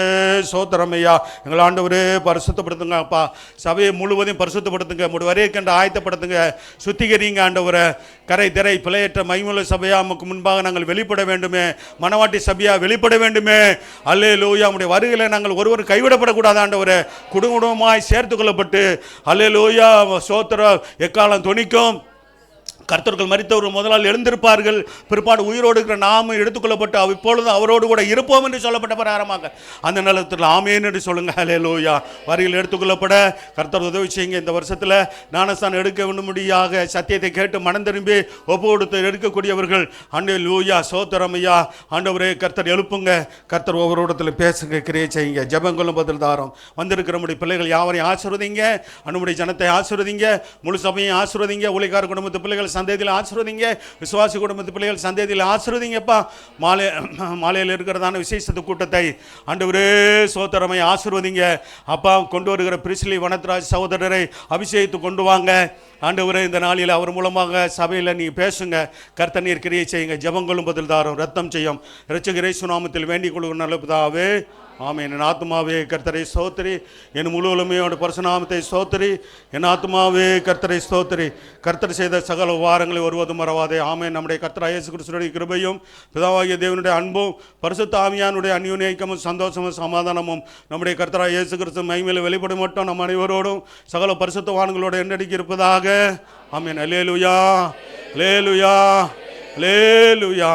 சோத்திரம் ஐயா. எங்கள் ஆண்டவரே பரிசுத்தப்படுத்துங்க அப்பா. சபையை முழுவதையும் பரிசுத்தப்படுத்துங்க. வருகை கண்டு ஆயத்தப்படுத்துங்க. சுத்திகரிங்க ஆண்டவரே. கரை திரை பிழையற்ற மைமுள்ள சபையா நமக்கு முன்பாக நாங்கள் வெளிப்பட வேண்டுமே. மனவாட்டி சபையா வெளிப்பட வேண்டுமே. அல்லேலூயா. நம்முடைய வருகையில் நாங்கள் ஒருவர் கைவிடப்படக்கூடாது ஆண்டவரே. குடும்பமாய் சேர்த்து கொள்ளப்பட்டு அல்லேலூயா சோத்திரம் எக்காலம் தொனிக்கும். கர்த்தர்கள் மரித்தவர்கள் முதலால் எழுந்திருப்பார்கள், பிற்பாடு உயிரோடு இருக்கிற நாமும் எடுத்துக்கொள்ளப்பட்டு இப்பொழுது அவரோடு கூட இருப்போம் என்று சொல்லப்பட்ட பிரகாரமாக அந்த நிலத்தில் ஆமேன் என்று சொல்லுங்க. ஹல்லேலூயா. வரியில் எடுத்துக்கொள்ளப்பட கர்த்தர் உதவி செய்யுங்க. இந்த வருஷத்தில் ஞானஸ்தானம் எடுக்க வேண்டும்படியாக சத்தியத்தை கேட்டு மனம் திரும்பி ஒப்பு கொடுத்து எடுக்கக்கூடியவர்கள் ஹல்லேலூயா. சோத்திரம் ஐயா. ஆண்டவரே, கர்த்தர் எழுப்புங்க. கர்த்தர் ஒவ்வொருடத்தில் பேசுங்க, கிரியை செய்யுங்க. ஜெபங்களும் பதில் தாரும். வந்திருக்கிற நம்முடைய பிள்ளைகள் யாவரையும் ஆசீர்வதிங்க. நம்முடைய ஜனத்தை ஆசீர்வதிங்க. முழு சபையும் ஆசீர்வதிங்க. ஊழியக்கார குடும்பத்து பிள்ளைகள் சந்ததியில் ஆசீர்வதிங்க. விசுவாசி குடும்பத்து பிள்ளைகள் சந்ததியில் ஆசீர்வதிங்கப்பா. மாலையில் இருக்கிறதான விசேஷத்து கூட்டத்தை ஆண்டவரே சோத்திரமை ஆசீர்வதிங்க அப்பா. கொண்டு வருகிற பிரிஸ்லி வனத்ராஜ் சகோதரரை அபிஷேகித்து கொண்டு வாங்க ஆண்டவரே. இந்த நாளில் அவர் மூலமாக சபையில் நீங்கள் பேசுங்க. கர்த்தர் நீர் கிரியை செய்யுங்க. ஜெபங்களும் பதில் தாரும். ரத்தம் செய்யும் இரட்சகர் இயேசு நாமத்தில் வேண்டிக் கொள்கிற நல்ல பிதாவே, ஆமென். என் ஆத்மாவே கர்த்தரை ஸ்தோத்திரி, என் முழுவலுமே அவருடைய பரிசுநாமத்தை ஸ்தோத்திரி. என் ஆத்மாவே கர்த்தரை ஸ்தோத்திரி. கர்த்தர் செய்த சகல உபகாரங்களை ஒருவதும் மறவாதே. ஆமென். நம்முடைய கர்த்தர் இயேசு கிறிஸ்துவின் கிருபையும் பிதாவாகிய தேவனுடைய அன்பும் பரிசுத்த ஆவியானுடைய அந்யோன்யமும் சந்தோஷமும் சமாதானமும் நம்முடைய கர்த்தர் இயேசு கிறிஸ்து மகிமையில் வெளிப்படும் மட்டும் நம் அனைவரோடும் சகல பரிசுத்தவான்களோடு என்றடிக்கு இருப்பதாக. ஆமென். அல்லேலூயா, அல்லேலூயா, அல்லேலூயா.